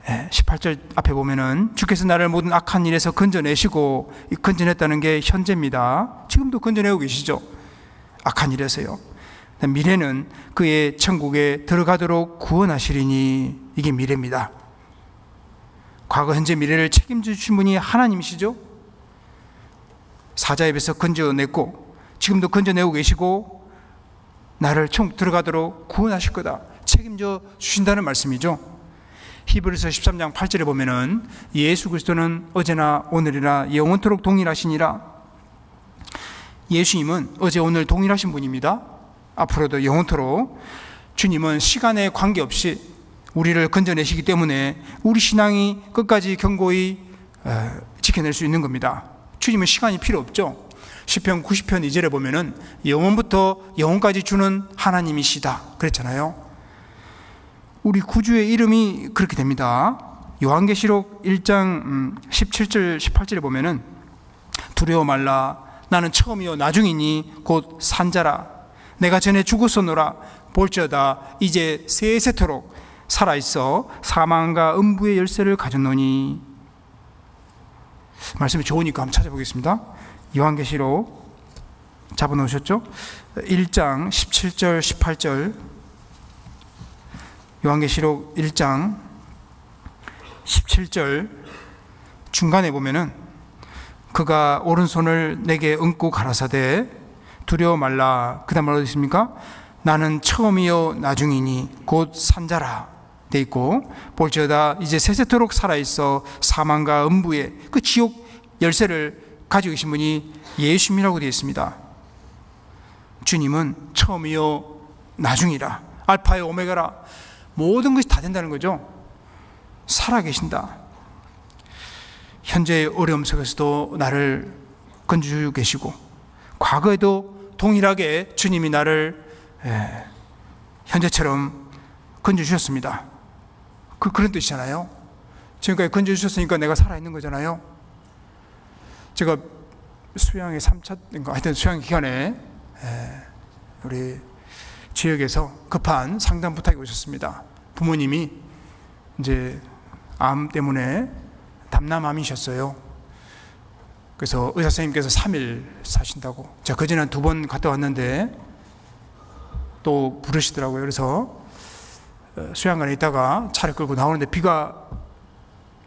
18절 앞에 보면은 주께서 나를 모든 악한 일에서 건져내시고, 이 건져냈다는 게 현재입니다. 지금도 건져내고 계시죠, 악한 일에서요. 미래는 그의 천국에 들어가도록 구원하시리니, 이게 미래입니다. 과거, 현재, 미래를 책임져 주신 분이 하나님이시죠. 사자의 입에서 건져냈고 지금도 건져내고 계시고, 나를 천국 들어가도록 구원하실 거다, 책임져 주신다는 말씀이죠. 히브리서 13장 8절에 보면은 예수 그리스도는 어제나 오늘이나 영원토록 동일하시니라. 예수님은 어제 오늘 동일하신 분입니다. 앞으로도 영원토록. 주님은 시간에 관계없이 우리를 건져내시기 때문에 우리 신앙이 끝까지 견고히 지켜낼 수 있는 겁니다. 주님은 시간이 필요 없죠. 시편 90편 2절에 보면은 영원부터 영원까지 주는 하나님이시다 그랬잖아요. 우리 구주의 이름이 그렇게 됩니다. 요한계시록 1장 17절 18절에 보면은 두려워 말라, 나는 처음이요 나중이니 곧 산자라. 내가 전에 죽었었노라. 볼지어다 이제 세세토록 살아있어 사망과 음부의 열쇠를 가졌노니. 말씀이 좋으니까 한번 찾아보겠습니다. 요한계시록 잡아놓으셨죠? 1장 17절 18절, 요한계시록 1장 17절 중간에 보면은 그가 오른손을 내게 얹고 가라사대 두려워 말라. 그 다음 뭐라고 있습니까? 나는 처음이요 나중이니 곧 산자라 돼 있고, 볼지어다 이제 세세토록 살아있어 사망과 음부의 그 지옥 열쇠를 가지고 계신 분이 예수님이라고 되어 있습니다. 주님은 처음이요 나중이라, 알파요 오메가라, 모든 것이 다 된다는 거죠. 살아계신다. 현재의 어려움 속에서도 나를 건져주고 계시고, 과거에도 동일하게 주님이 나를 현재처럼 건져주셨습니다. 그런 뜻이잖아요. 지금까지 건져주셨으니까 내가 살아있는 거잖아요. 제가 수양의 3차인가 하여튼 수양 기간에 우리 지역에서 급한 상담 부탁이 오셨습니다. 부모님이 이제 암 때문에 담남암이셨어요. 그래서 의사 선생님께서 3일 사신다고. 제가 그전에 2번 갔다 왔는데 또 부르시더라고요. 그래서 수양관에 있다가 차를 끌고 나오는데 비가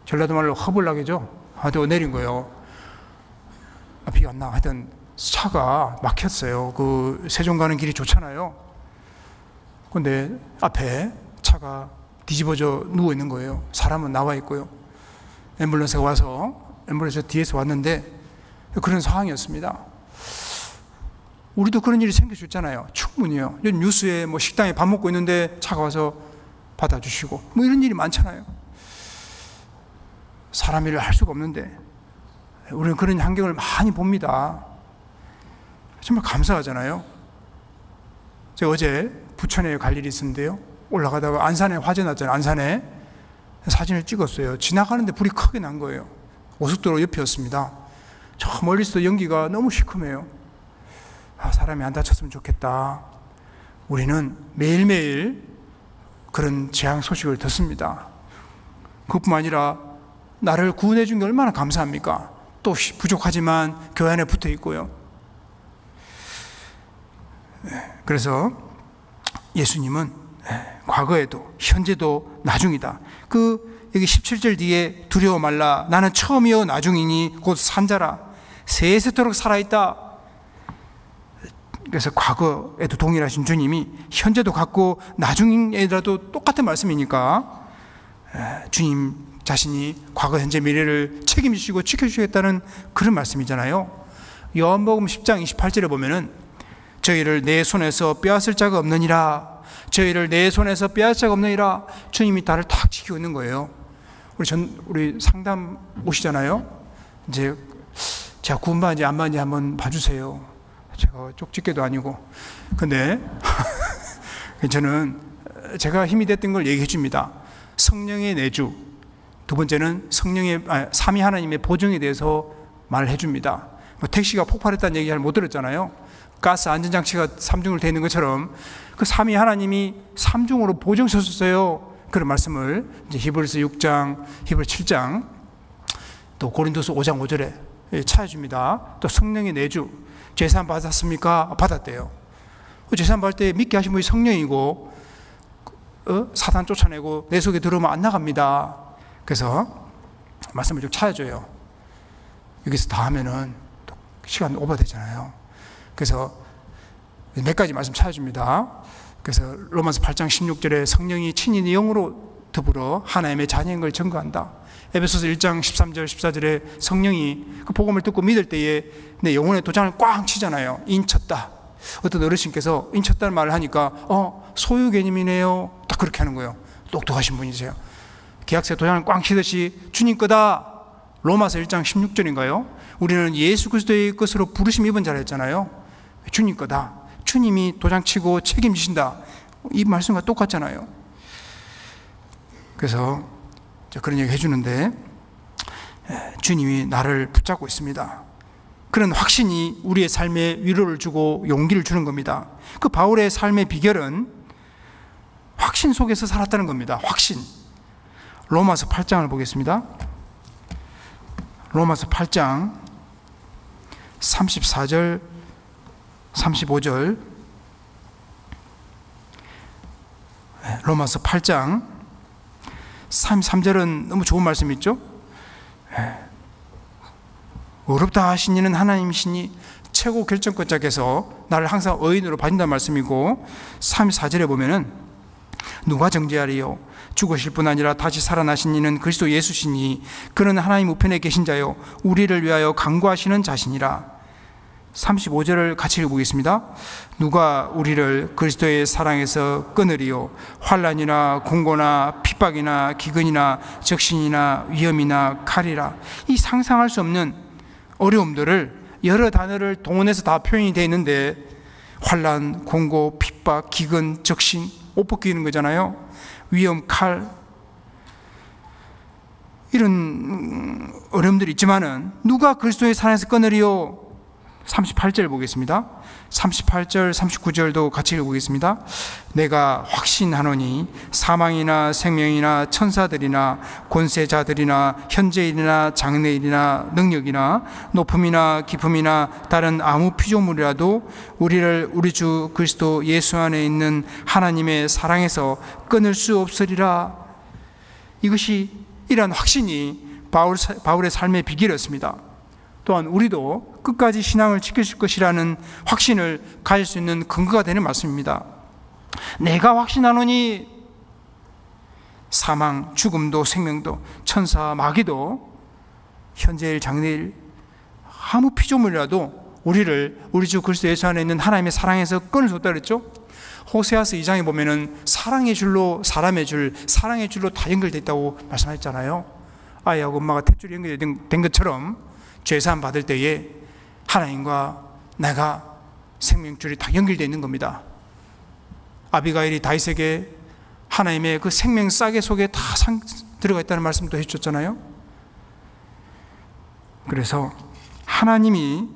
전라도 말로 허블나게죠. 하도 내린 거예요. 비가 안 나. 하여튼 차가 막혔어요. 그 세종 가는 길이 좋잖아요. 근데 앞에 차가 뒤집어져 누워 있는 거예요. 사람은 나와 있고요. 앰뷸런스가 와서 앰뷸런스 뒤에서 왔는데 그런 상황이었습니다. 우리도 그런 일이 생길 수 있잖아요. 충분히요. 요즘 뉴스에 뭐 식당에 밥 먹고 있는데 차가 와서 받아주시고 뭐 이런 일이 많잖아요. 사람 일을 할 수가 없는데 우리는 그런 환경을 많이 봅니다. 정말 감사하잖아요. 제가 어제 부천에 갈 일이 있었는데요. 올라가다가 안산에 화재 났잖아요. 안산에 사진을 찍었어요. 지나가는데 불이 크게 난 거예요. 고속도로 옆이었습니다. 저 멀리서 연기가 너무 시큼해요. 사람이 안 다쳤으면 좋겠다. 우리는 매일매일 그런 재앙 소식을 듣습니다. 그뿐만 아니라 나를 구원해 준 게 얼마나 감사합니까? 또 부족하지만 교회 안에 붙어 있고요. 그래서 예수님은 과거에도 현재도 나중이다. 여기 17절 뒤에 두려워 말라, 나는 처음이요 나중이니 곧 산자라, 세세토록 살아있다. 그래서 과거에도 동일하신 주님이 현재도 같고 나중에라도 똑같은 말씀이니까 주님 자신이 과거, 현재, 미래를 책임지시고 지켜주시겠다는 그런 말씀이잖아요. 요한복음 10장 28절에 보면은 저희를 내 손에서 빼앗을 자가 없느니라, 저희를 내 손에서 빼앗을 자가 없느니라. 주님이 나를 딱 지키고 있는 거예요. 우리 상담 오시잖아요. 이제 제가 구원받은지 안 받은지 한번 봐주세요. 제가 쪽집게도 아니고. 근데 저는 제가 힘이 됐던 걸 얘기해 줍니다. 성령의 내주, 두 번째는 삼위 하나님의 보증에 대해서 말을 해줍니다. 택시가 폭발했다는 얘기 잘 못 들었잖아요. 가스 안전장치가 3중으로 되어 있는 것처럼 그 삼위 하나님이 3중으로 보증서셨어요. 그런 말씀을 이제 히브리서 6장, 히브리 7장, 또 고린도서 5장 5절에 찾아줍니다. 또 성령의 내주, 제사함 받았습니까? 받았대요. 제사함 받을 때 믿게 하신 분이 성령이고 사단 쫓아내고 내 속에 들어오면 안 나갑니다. 그래서 말씀을 좀 찾아줘요. 여기서 다 하면은 또 시간 오버되잖아요. 그래서 몇 가지 말씀 찾아줍니다. 그래서 로마서 8장 16절에 성령이 친히 네 영으로 더불어 하나님의 자녀인 걸 증거한다. 에베소서 1장 13절 14절에 성령이 그 복음을 듣고 믿을 때에 내 영혼의 도장을 꽝 치잖아요. 인쳤다. 어떤 어르신께서 인쳤다는 말을 하니까 소유 개념이네요. 딱 그렇게 하는 거예요. 똑똑하신 분이세요. 계약서 도장을 꽝 치듯이 주님 거다. 로마서 1장 16절인가요? 우리는 예수 그리스도의 것으로 부르심 입은 자라 했잖아요. 주님 거다. 주님이 도장치고 책임지신다. 이 말씀과 똑같잖아요. 그래서 그런 얘기 해주는데 주님이 나를 붙잡고 있습니다. 그런 확신이 우리의 삶에 위로를 주고 용기를 주는 겁니다. 그 바울의 삶의 비결은 확신 속에서 살았다는 겁니다. 확신. 로마서 8장을 보겠습니다. 로마서 8장 34절 35절, 로마서 8장 33절은 너무 좋은 말씀 있죠? 어렵다 하신 이는 하나님이시니 최고 결정권자께서 나를 항상 의인으로 봐준다는 말씀이고, 34절에 보면은 누가 정죄하리요? 죽으실 뿐 아니라 다시 살아나신 이는 그리스도 예수시니 그는 하나님 우편에 계신 자요 우리를 위하여 간구하시는 자시니라. 35절을 같이 읽어보겠습니다. 누가 우리를 그리스도의 사랑에서 끊으리요? 환난이나 공고나 핍박이나 기근이나 적신이나 위험이나 칼이라. 이 상상할 수 없는 어려움들을 여러 단어를 동원해서 다 표현이 되어 있는데, 환난, 공고, 핍박, 기근, 적신, 옷 벗기는 거잖아요. 위험, 칼, 이런 어려움들이 있지만은 누가 그리스도의 사랑에서 끊으리요? 38절 보겠습니다. 38절 39절도 같이 읽어보겠습니다. 내가 확신하노니 사망이나 생명이나 천사들이나 권세자들이나 현재일이나 장래일이나 능력이나 높음이나 깊음이나 다른 아무 피조물이라도 우리를 우리 주 그리스도 예수 안에 있는 하나님의 사랑에서 끊을 수 없으리라. 이것이 이러한 확신이 바울의 삶의 비결이었습니다. 또한 우리도 끝까지 신앙을 지키실 것이라는 확신을 가질 수 있는 근거가 되는 말씀입니다. 내가 확신하노니 사망, 죽음도 생명도 천사, 마귀도 현재일, 장래일 아무 피조물이라도 우리를 우리 주 그리스도 예수 안에 있는 하나님의 사랑에서 끊을 수 없다 그랬죠. 호세아서 2장에 보면은 사랑의 줄로 사람의 줄, 사랑의 줄로 다 연결되어 있다고 말씀하셨잖아요. 아이하고 엄마가 탯줄이 연결된 것처럼 죄사함 받을 때에 하나님과 내가 생명줄이 다 연결되어 있는 겁니다. 아비가일이 다윗에게 하나님의 그 생명 싸개 속에 다 들어가 있다는 말씀도 해주셨잖아요. 그래서 하나님이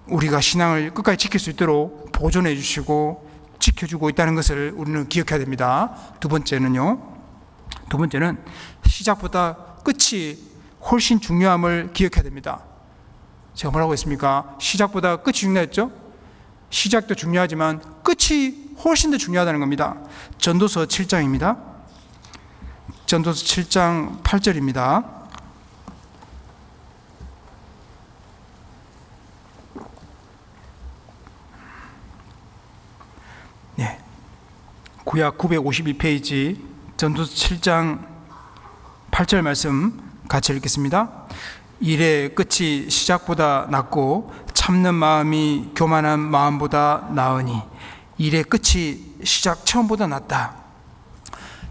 우리가 신앙을 끝까지 지킬 수 있도록 보존해 주시고 지켜주고 있다는 것을 우리는 기억해야 됩니다. 두 번째는 시작보다 끝이 훨씬 중요함을 기억해야 됩니다. 제가 뭐라고 했습니까? 시작보다 끝이 중요했죠? 시작도 중요하지만 끝이 훨씬 더 중요하다는 겁니다. 전도서 7장입니다. 전도서 7장 8절입니다. 네. 구약 952페이지 전도서 7장 8절 말씀 같이 읽겠습니다. 일의 끝이 시작보다 낫고 참는 마음이 교만한 마음보다 나으니. 일의 끝이 시작 처음보다 낫다.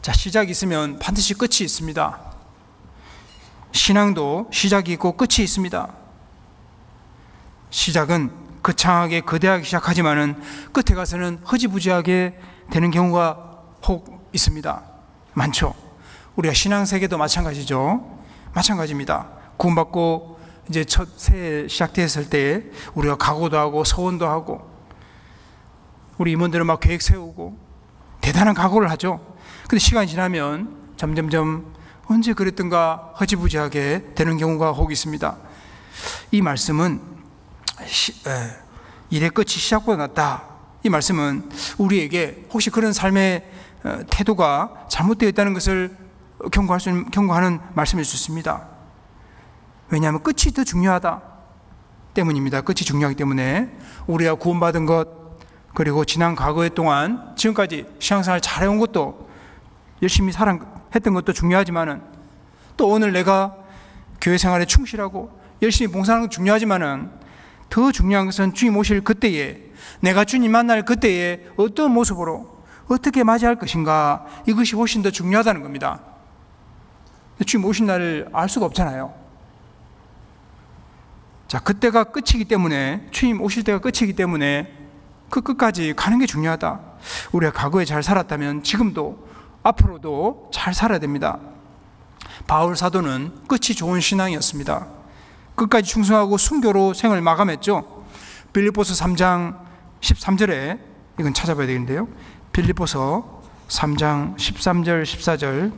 자, 시작이 있으면 반드시 끝이 있습니다. 신앙도 시작이 있고 끝이 있습니다. 시작은 거창하게 거대하게 시작하지만은 끝에 가서는 허지부지하게 되는 경우가 혹 있습니다. 많죠. 우리가 신앙세계도 마찬가지죠. 마찬가지입니다. 구원받고 이제 첫 새해 시작됐을 때 우리가 각오도 하고 서원도 하고 우리 임원들은 막 계획 세우고 대단한 각오를 하죠. 근데 시간이 지나면 점점점 언제 그랬던가 허지부지하게 되는 경우가 혹 있습니다. 이 말씀은 일의 끝이 시작보다 낫다. 이 말씀은 우리에게 혹시 그런 삶의 태도가 잘못되어 있다는 것을 경고하는 말씀일 수 있습니다. 왜냐하면 끝이 더 중요하다 때문입니다. 끝이 중요하기 때문에 우리가 구원받은 것, 그리고 지난 과거에 동안 지금까지 신앙생활 잘해온 것도, 열심히 했던 것도 중요하지만은, 또 오늘 내가 교회 생활에 충실하고 열심히 봉사하는 것도 중요하지만은, 더 중요한 것은 주님 오실 그때에, 내가 주님 만날 그때에 어떤 모습으로 어떻게 맞이할 것인가, 이것이 훨씬 더 중요하다는 겁니다. 주님 오신 날을 알 수가 없잖아요. 자, 그때가 끝이기 때문에, 주님 오실 때가 끝이기 때문에 그 끝까지 가는 게 중요하다. 우리가 과거에 잘 살았다면 지금도 앞으로도 잘 살아야 됩니다. 바울 사도는 끝이 좋은 신앙이었습니다. 끝까지 충성하고 순교로 생을 마감했죠. 빌립보서 3장 13절에, 이건 찾아봐야 되겠는데요. 빌립보서 3장 13절 14절,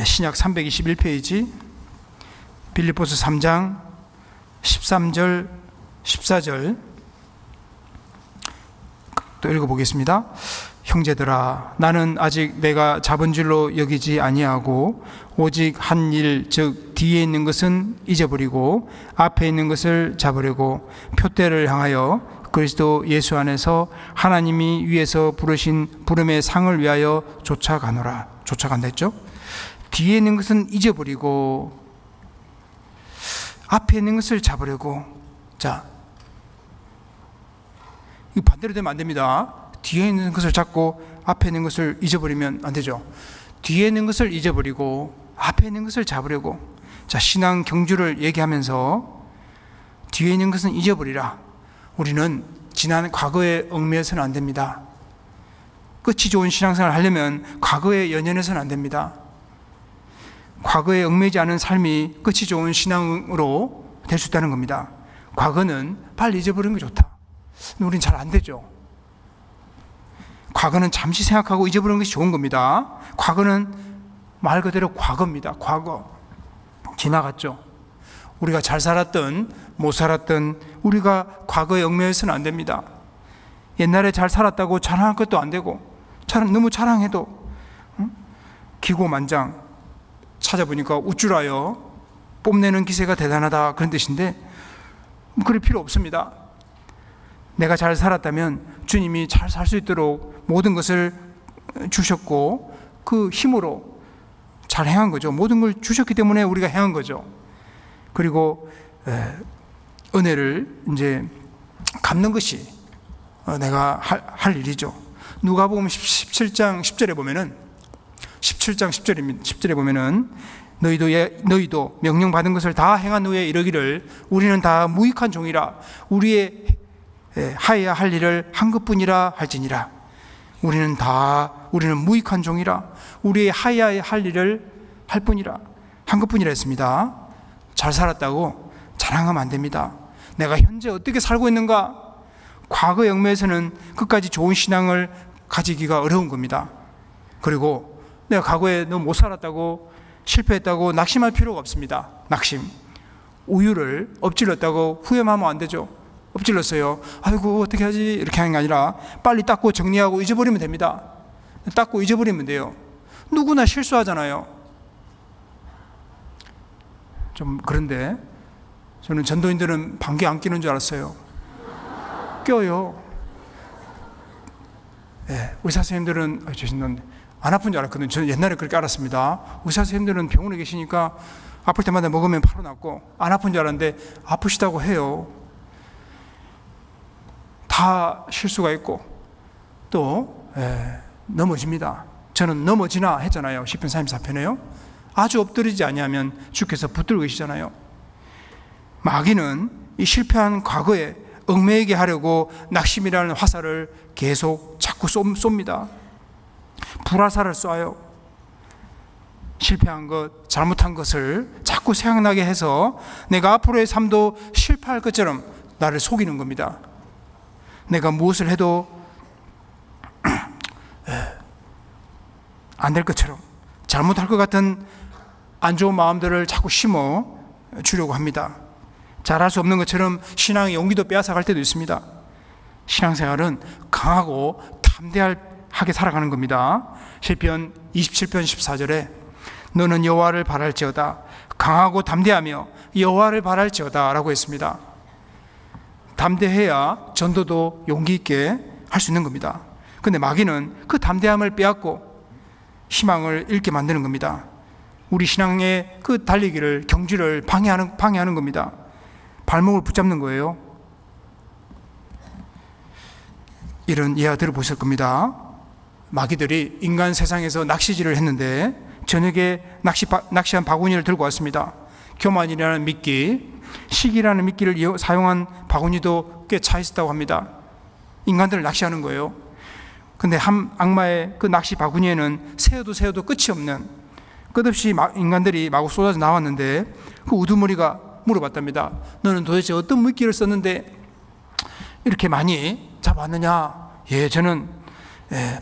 신약 321페이지, 빌립보서 3장 13절 14절 또 읽어보겠습니다. 형제들아, 나는 아직 내가 잡은 줄로 여기지 아니하고 오직 한 일, 즉 뒤에 있는 것은 잊어버리고 앞에 있는 것을 잡으려고 표대를 향하여 그리스도 예수 안에서 하나님이 위에서 부르신 부름의 상을 위하여 쫓아가노라. 쫓아간다 했죠. 뒤에 있는 것은 잊어버리고 앞에 있는 것을 잡으려고. 자, 이거 반대로 되면 안 됩니다. 뒤에 있는 것을 잡고 앞에 있는 것을 잊어버리면 안 되죠. 뒤에 있는 것을 잊어버리고 앞에 있는 것을 잡으려고. 자, 신앙 경주를 얘기하면서 뒤에 있는 것은 잊어버리라. 우리는 지난 과거에 얽매여서는 안 됩니다. 끝이 좋은 신앙생활을 하려면 과거에 연연해서는 안 됩니다. 과거에 얽매이지 않은 삶이 끝이 좋은 신앙으로 될 수 있다는 겁니다. 과거는 빨리 잊어버리는 게 좋다. 근데 우리는 잘 안 되죠. 과거는 잠시 생각하고 잊어버리는 것이 좋은 겁니다. 과거는 말 그대로 과거입니다. 과거. 지나갔죠. 우리가 잘 살았든 못 살았든 우리가 과거에 얽매여서는 안 됩니다. 옛날에 잘 살았다고 자랑할 것도 안 되고, 너무 자랑해도 기고만장. 찾아보니까 우쭐하여 뽐내는 기세가 대단하다, 그런 뜻인데 그럴 필요 없습니다. 내가 잘 살았다면 주님이 잘 살 수 있도록 모든 것을 주셨고 그 힘으로 잘 행한 거죠. 모든 걸 주셨기 때문에 우리가 행한 거죠. 그리고 은혜를 이제 갚는 것이 내가 할 일이죠. 누가복음 17장 10절에 보면은, 17장 10절에 보면은 너희도 명령받은 것을 다 행한 후에 이르기를 우리는 다 무익한 종이라 우리의 하여야 할 일을 한 것뿐이라 할지니라. 우리는 무익한 종이라 우리의 하여야 할 일을 할 뿐이라, 한 것뿐이라 했습니다. 잘 살았다고 자랑하면 안 됩니다. 내가 현재 어떻게 살고 있는가, 과거 얽매에서는 끝까지 좋은 신앙을 가지기가 어려운 겁니다. 그리고 내가 과거에 너무 못 살았다고, 실패했다고 낙심할 필요가 없습니다. 낙심. 우유를 엎질렀다고 후회하면 안 되죠. 엎질렀어요. 아이고 어떻게 하지, 이렇게 하는 게 아니라 빨리 닦고 정리하고 잊어버리면 됩니다. 닦고 잊어버리면 돼요. 누구나 실수하잖아요. 좀 그런데 저는 전도인들은 방귀 안 끼는 줄 알았어요. 껴요. 의사 선생님들은 안 아픈 줄 알았거든요. 저는 옛날에 그렇게 알았습니다. 의사 선생님들은 병원에 계시니까 아플 때마다 먹으면 바로 낫고 안 아픈 줄 알았는데 아프시다고 해요. 다 실수가 있고 또 넘어집니다. 저는 넘어지나 했잖아요. 시편 34편에요. 아주 엎드리지 아니하면 주께서 붙들고 계시잖아요. 마귀는 이 실패한 과거에 얽매이게 하려고 낙심이라는 화살을 계속 자꾸 쏩니다. 불화살을 쏴요. 실패한 것, 잘못한 것을 자꾸 생각나게 해서 내가 앞으로의 삶도 실패할 것처럼 나를 속이는 겁니다. 내가 무엇을 해도 안 될 것처럼, 잘못할 것 같은 안 좋은 마음들을 자꾸 심어 주려고 합니다. 잘할 수 없는 것처럼 신앙의 용기도 빼앗아갈 때도 있습니다. 신앙생활은 강하고 담대하게 살아가는 겁니다. 시편 27편 14절에 너는 여호와를 바랄지어다, 강하고 담대하며 여호와를 바랄지어다 라고 했습니다. 담대해야 전도도 용기 있게 할 수 있는 겁니다. 그런데 마귀는 그 담대함을 빼앗고 희망을 잃게 만드는 겁니다. 우리 신앙의 그 달리기를, 경주를 방해하는 겁니다. 발목을 붙잡는 거예요. 이런 예화 들어보실 겁니다. 마귀들이 인간 세상에서 낚시질을 했는데 저녁에 낚시한 바구니를 들고 왔습니다. 교만이라는 미끼, 시기라는 미끼를 사용한 바구니도 꽤 차 있었다고 합니다. 인간들을 낚시하는 거예요. 근데 악마의 그 낚시 바구니에는 세어도 끝이 없는, 끝없이 인간들이 마구 쏟아져 나왔는데 그 우두머리가 물어봤답니다. 너는 도대체 어떤 미끼를 썼는데 이렇게 많이 잡았느냐? 예, 저는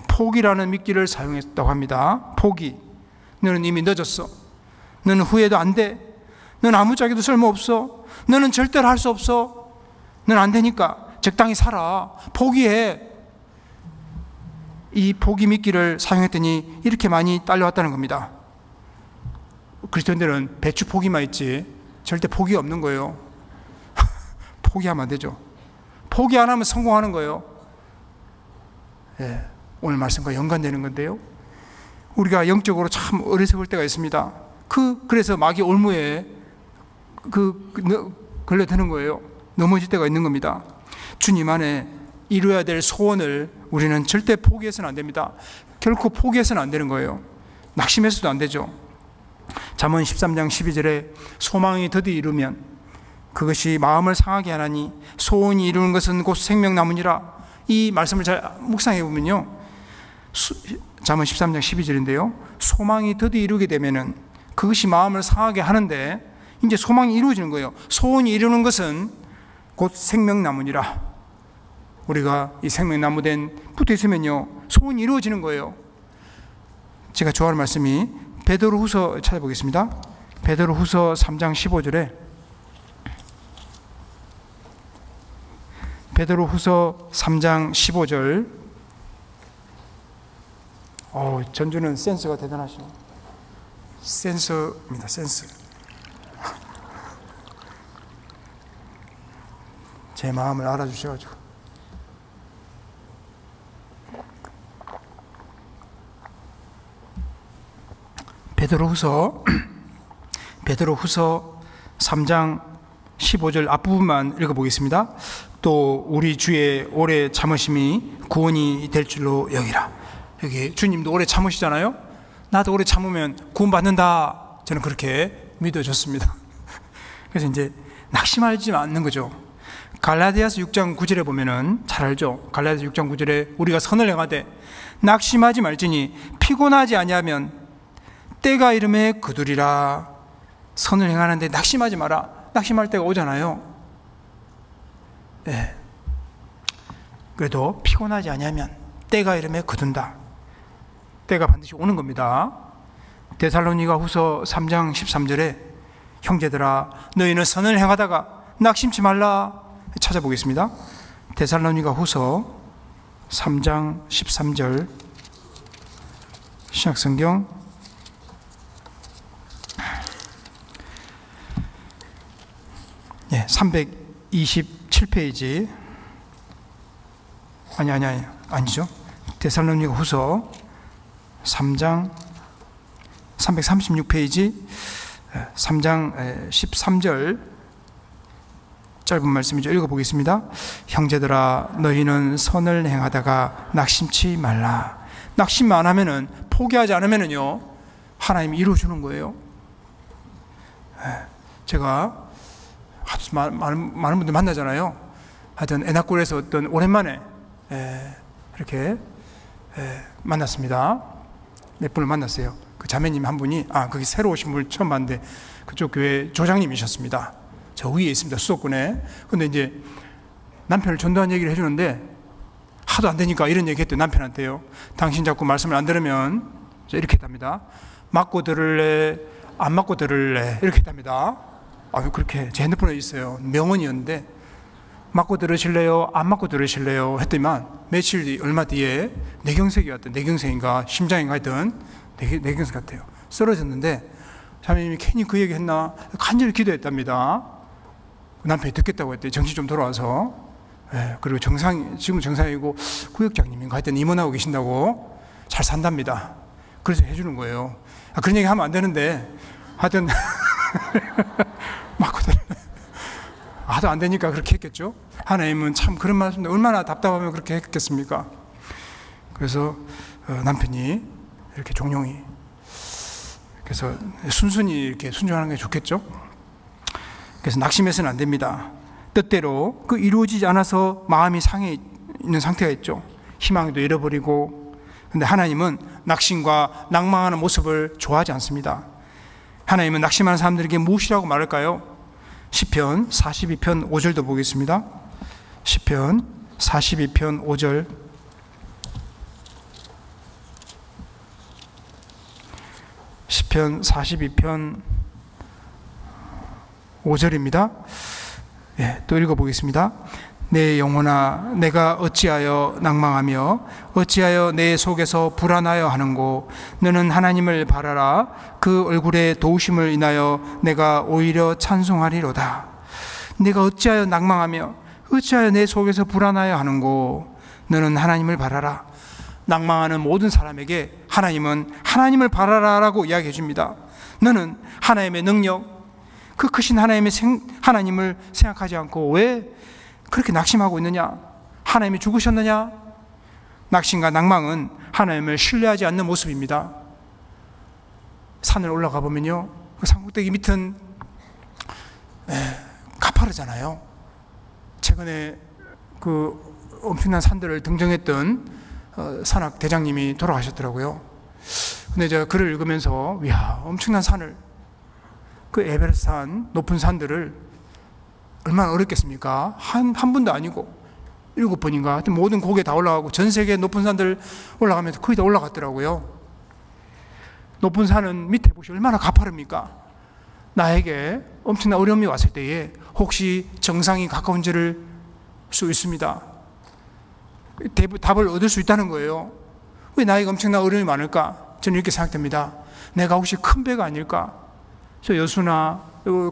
포기라는 미끼를 사용했다고 합니다. 포기. 너는 이미 늦었어. 너는 후회도 안 돼. 너는 아무짝에도 쓸모없어. 너는 절대로 할 수 없어. 너는 안 되니까 적당히 살아. 포기해. 이 포기 미끼를 사용했더니 이렇게 많이 딸려왔다는 겁니다. 그리스도인들은 배추 포기만 있지 절대 포기 없는 거예요. 포기하면 안 되죠. 포기 안 하면 성공하는 거예요. 예, 오늘 말씀과 연관되는 건데요. 우리가 영적으로 참 어리석을 때가 있습니다. 그래서 마귀 올무에 걸려드는 거예요. 넘어질 때가 있는 겁니다. 주님 안에 이루어야 될 소원을 우리는 절대 포기해서는 안 됩니다. 결코 포기해서는 안 되는 거예요. 낙심해서도 안 되죠. 잠언 13장 12절에 소망이 드디 이루면 그것이 마음을 상하게 하나니 소원이 이루는 것은 곧 생명나무니라. 이 말씀을 잘 묵상해 보면요, 잠언 13장 12절인데요, 소망이 드디 이루게 되면은 그것이 마음을 상하게 하는데 이제 소망이 이루어지는 거예요. 소원이 이루는 것은 곧 생명나무니라. 우리가 이 생명나무 붙어 있으면요 소원이 이루어지는 거예요. 제가 좋아하는 말씀이 베드로후서 찾아보겠습니다. 베드로후서 3장 15절에 베드로후서 3장 15절. 전주는 센스가 대단하시네. 센스입니다. 센스. 제 마음을 알아주셔가지고. 베드로후서 3장 15절 앞부분만 읽어보겠습니다. 또 우리 주의 오래 참으심이 구원이 될 줄로 여기라. 여기 주님도 오래 참으시잖아요. 나도 오래 참으면 구원받는다. 저는 그렇게 믿어졌습니다. 그래서 이제 낙심하지 않는 거죠. 갈라디아서 6장 9절에 보면은 잘 알죠. 갈라디아서 6장 9절에 우리가 선을 행하되 낙심하지 말지니 피곤하지 아니하면 때가 이름에 거두리라. 선을 행하는데 낙심하지 마라. 낙심할 때가 오잖아요. 네. 그래도 피곤하지 아니하면 때가 이름에 거둔다. 때가 반드시 오는 겁니다. 데살로니가 후서 3장 13절에 형제들아 너희는 선을 행하다가 낙심치 말라. 찾아보겠습니다. 데살로니가 후서 3장 13절 신약성경 327페이지. 아니죠. 데살로니가 후서 3장 336페이지 3장 13절 짧은 말씀이죠. 읽어보겠습니다. 형제들아 너희는 선을 행하다가 낙심치 말라. 낙심만 안 하면은, 포기하지 않으면은요 하나님이 이루어주는 거예요. 제가 많은 분들 만나잖아요. 하여튼 애낙골에서 어떤 오랜만에 이렇게 만났습니다. 몇 분을 만났어요. 그 자매님 한 분이 거기 새로 오신 분을 처음 봤는데 그쪽 교회 조장님이셨습니다. 저 위에 있습니다. 수도권에. 근데 이제 남편을 전도한 얘기를 해주는데 하도 안 되니까 이런 얘기 했대요. 남편한테요. 당신 자꾸 말씀을 안 들으면 이렇게 했답니다. 맞고 들을래 안 맞고 들을래 이렇게 했답니다. 그렇게 제 핸드폰에 있어요. 명언이었는데 맞고 들으실래요? 안 맞고 들으실래요? 했더니만 며칠 뒤 얼마 뒤에 뇌경색이 왔던 뇌경색인가 심장인가 하여튼 뇌경색 같아요. 쓰러졌는데 자매님이 괜히 그 얘기 했나 간절히 기도했답니다. 남편이 듣겠다고 했대요. 정신 좀 돌아와서. 그리고 지금 정상이고 구역장님인가 하여튼 임원하고 계신다고 잘 산답니다. 그래서 해주는 거예요. 그런 얘기 하면 안 되는데 하여튼 맞고 들을래 하도 안 되니까 그렇게 했겠죠. 하나님은 참 그런 말씀 얼마나 답답하면 그렇게 했겠습니까? 그래서 남편이 이렇게 종용이 그래서 순순히 이렇게 순종하는 게 좋겠죠. 그래서 낙심해서는 안 됩니다. 뜻대로 그 이루어지지 않아서 마음이 상해 있는 상태가 있죠. 희망도 잃어버리고. 근데 하나님은 낙심과 낭망하는 모습을 좋아하지 않습니다. 하나님은 낙심하는 사람들에게 무엇이라고 말할까요? 시편 42편 5절도 보겠습니다. 시편 42편 5절. 시편 42편 5절입니다. 또 읽어보겠습니다. 내 영혼아 내가 어찌하여 낭망하며 어찌하여 내 속에서 불안하여 하는고 너는 하나님을 바라라. 그 얼굴의 도우심을 인하여 내가 오히려 찬송하리로다. 내가 어찌하여 낭망하며 어찌하여 내 속에서 불안하여 하는고 너는 하나님을 바라라. 낭망하는 모든 사람에게 하나님은 하나님을 바라라라고 이야기해 줍니다. 너는 하나님의 능력, 그 크신 하나님을 생각하지 않고 왜 그렇게 낙심하고 있느냐? 하나님이 죽으셨느냐? 낙심과 낭망은 하나님을 신뢰하지 않는 모습입니다. 산을 올라가 보면요, 그 산꼭대기 밑은 가파르잖아요. 최근에 그 엄청난 산들을 등정했던 산악 대장님이 돌아가셨더라고요. 근데 제가 글을 읽으면서 이야, 엄청난 산을, 그 에베레스트 산 높은 산들을 얼마나 어렵겠습니까? 한 번도 아니고 7번인가 하여튼 모든 고개 다 올라가고 전 세계 높은 산들 올라가면서 거의 다 올라갔더라고요. 높은 산은 밑에 보시 얼마나 가파릅니까? 나에게 엄청난 어려움이 왔을 때에 혹시 정상이 가까운지를 수 있습니다. 답을 얻을 수 있다는 거예요. 왜 나에게 엄청난 어려움이 많을까? 저는 이렇게 생각됩니다. 내가 혹시 큰 배가 아닐까? 저 여수나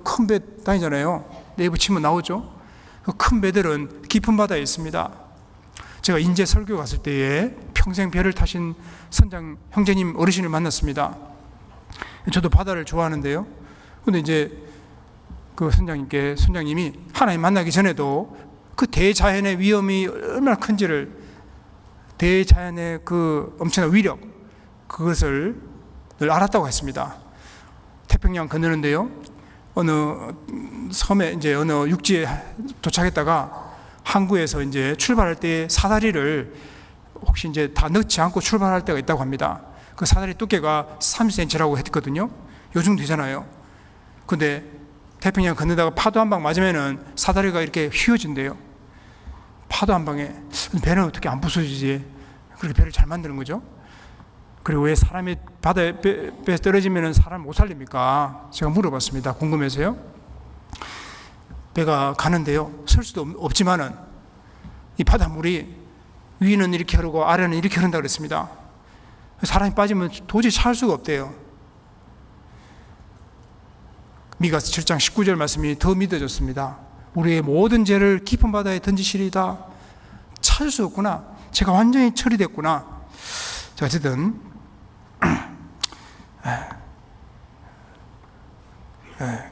큰 배 다니잖아요. 네이버 치면 나오죠. 그 큰 배들은 깊은 바다에 있습니다. 제가 인제 설교 갔을 때에 평생 배를 타신 선장 형제님 어르신을 만났습니다. 저도 바다를 좋아하는데요. 근데 이제 그 선장님이 하나님 만나기 전에도 그 대자연의 위험이 얼마나 큰지를, 대자연의 그 엄청난 위력, 그것을 늘 알았다고 했습니다. 태평양 건너는데요, 어느 섬에 이제 어느 육지에 도착했다가 항구에서 이제 출발할 때 사다리를 혹시 이제 다 넣지 않고 출발할 때가 있다고 합니다. 그 사다리 두께가 30cm라고 했거든요. 요즘 되잖아요. 근데 태평양 건너다가 파도 한 방 맞으면은 사다리가 이렇게 휘어진대요. 파도 한 방에. 배는 어떻게 안 부서지지? 그렇게 배를 잘 만드는 거죠. 그리고 왜 사람이 바다에 배 떨어지면 사람 못 살립니까? 제가 물어봤습니다. 궁금해서요. 배가 가는데요, 설 수도 없지만은 이 바닷물이 위는 이렇게 흐르고 아래는 이렇게 흐른다 그랬습니다. 사람이 빠지면 도저히 살 수가 없대요. 미가서 7장 19절 말씀이 더 믿어졌습니다. 우리의 모든 죄를 깊은 바다에 던지시리다. 찾을 수 없구나. 제가 완전히 처리됐구나. 자, 어쨌든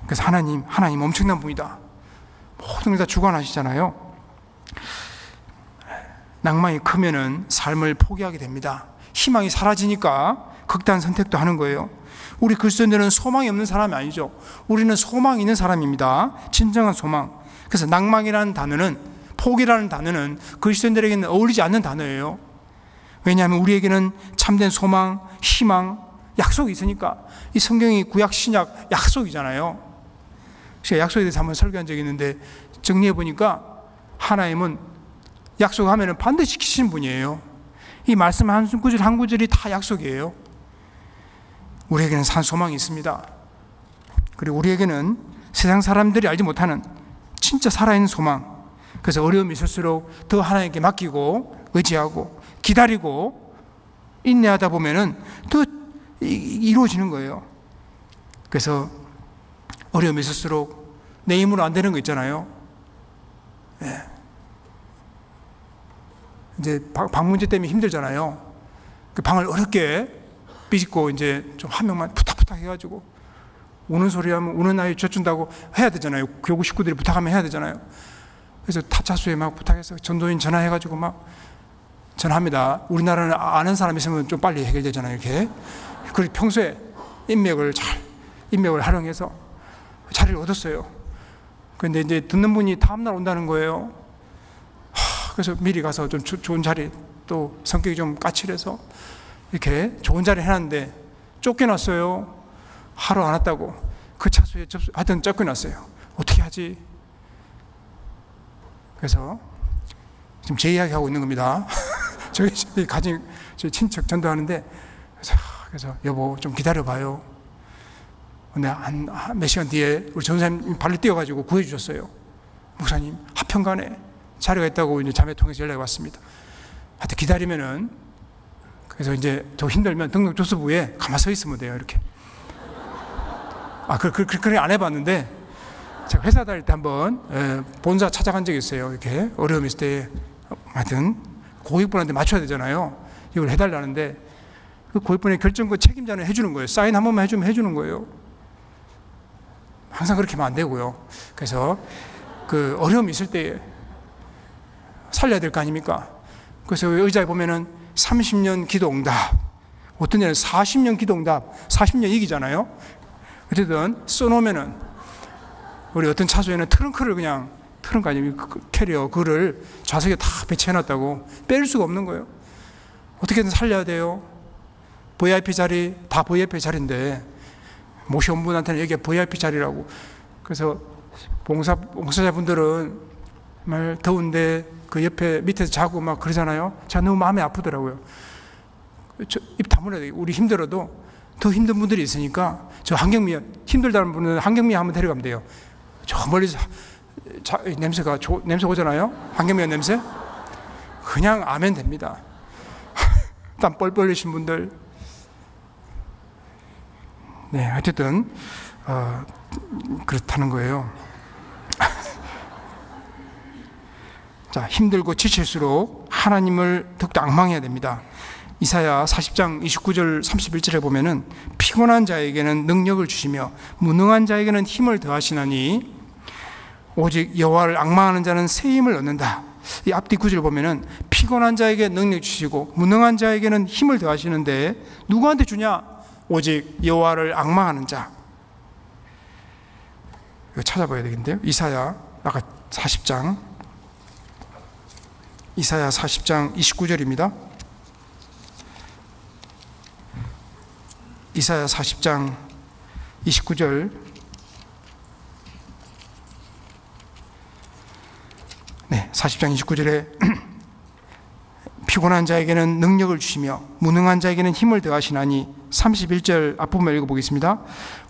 그래서 하나님 엄청난 분이다. 모든 걸 다 주관하시잖아요. 낭만이 크면은 삶을 포기하게 됩니다. 희망이 사라지니까 극단 선택도 하는 거예요. 우리 그리스도인들은 소망이 없는 사람이 아니죠. 우리는 소망이 있는 사람입니다. 진정한 소망. 그래서 낭망이라는 단어는, 포기라는 단어는 그리스도인들에게는 어울리지 않는 단어예요. 왜냐하면 우리에게는 참된 소망, 희망, 약속이 있으니까. 이 성경이 구약 신약 약속이잖아요. 제가 약속에 대해서 한번 설교한 적이 있는데 정리해 보니까 하나님은 약속하면 반드시 지키시는 분이에요. 이 말씀 한 구절 한 구절이 다 약속이에요. 우리에게는 산 소망이 있습니다. 그리고 우리에게는 세상 사람들이 알지 못하는 진짜 살아있는 소망. 그래서 어려움이 있을수록 더 하나님께 맡기고 의지하고 기다리고 인내하다 보면은 더 이루어지는 거예요. 그래서 어려움이 있을수록 내 힘으로 안 되는 거 있잖아요. 예. 이제 방 문제 때문에 힘들잖아요. 그 방을 어렵게 삐짓고 이제 좀 한 명만 부탁 해가지고 우는 소리 하면 우는 아이 젖준다고 해야 되잖아요. 교구 식구들이 부탁하면 해야 되잖아요. 그래서 타차수에 막 부탁해서 전도인 전화해가지고 막 전화합니다. 우리나라는 아는 사람 있으면 좀 빨리 해결되잖아요. 이렇게. 그리고 평소에 인맥을 활용해서 자리를 얻었어요. 그런데 이제 듣는 분이 다음날 온다는 거예요. 그래서 미리 가서 좀 좋은 자리, 또 성격이 좀 까칠해서 이렇게 좋은 자리 해놨는데 쫓겨났어요. 하루 안 왔다고. 그 차수에 하여튼 쫓겨났어요. 어떻게 하지? 그래서 지금 제 이야기 하고 있는 겁니다. 저희 친척 전도하는데, 그래서 여보 좀 기다려봐요. 근데 한 몇 시간 뒤에 우리 전사님 발로 뛰어가지고 구해주셨어요. 목사님 하평간에 자료가 있다고 이제 자매 통해서 연락이 왔습니다. 하여튼 기다리면은, 그래서 이제 더 힘들면 등록 조서부에 가만 서 있으면 돼요. 이렇게. 그렇게 안 해봤는데, 제가 회사 다닐 때 한번 본사 찾아간 적이 있어요. 이렇게 어려움이 있을 때. 하여튼 고객분한테 맞춰야 되잖아요. 이걸 해달라는데 그 고객분의 결정권 책임자는 해주는 거예요. 사인 한 번만 해주면 해주는 거예요. 항상 그렇게 하면 안 되고요. 그래서 그 어려움이 있을 때 살려야 될 거 아닙니까? 그래서 의자에 보면은 30년 기도 응답, 어떤 데는 40년 기도 응답, 40년 이기잖아요. 어쨌든 써놓으면은 우리 어떤 차소에는 트렁크를 그냥 트렁크 아니면 캐리어 그를 좌석에 다 배치해놨다고 뺄 수가 없는 거예요. 어떻게든 살려야 돼요. VIP 자리 다 VIP 자리인데 모시온 분한테는 여기가 VIP 자리라고. 그래서 봉사자분들은 정말 더운데 그 옆에 밑에서 자고 막 그러잖아요. 제가 너무 마음이 아프더라고요. 입 다물어야 돼요. 우리 힘들어도 더 힘든 분들이 있으니까 저 한경미 힘들다는 분은 한경미 한번 데려가면 돼요. 저 멀리서 냄새 오잖아요. 한경미가 냄새 그냥 아멘 됩니다. 땀 뻘뻘 흘리신 분들. 네, 어쨌든 그렇다는 거예요. 자, 힘들고 지칠수록 하나님을 더욱더 앙망해야 됩니다. 이사야 40장 29절 31절에 보면은 피곤한 자에게는 능력을 주시며 무능한 자에게는 힘을 더하시나니 오직 여호와를 앙망하는 자는 새 힘을 얻는다. 이 앞뒤 구절 보면은 피곤한 자에게 능력 주시고 무능한 자에게는 힘을 더하시는데 누구한테 주냐? 오직 여호와를 앙망하는 자. 이거 찾아봐야 되겠는데요. 이사야 아까 40장 이사야 40장 29절입니다. 이사야 40장 29절. 네, 40장 29절에 피곤한 자에게는 능력을 주시며 무능한 자에게는 힘을 더하시나니 31절 앞부분 읽어보겠습니다.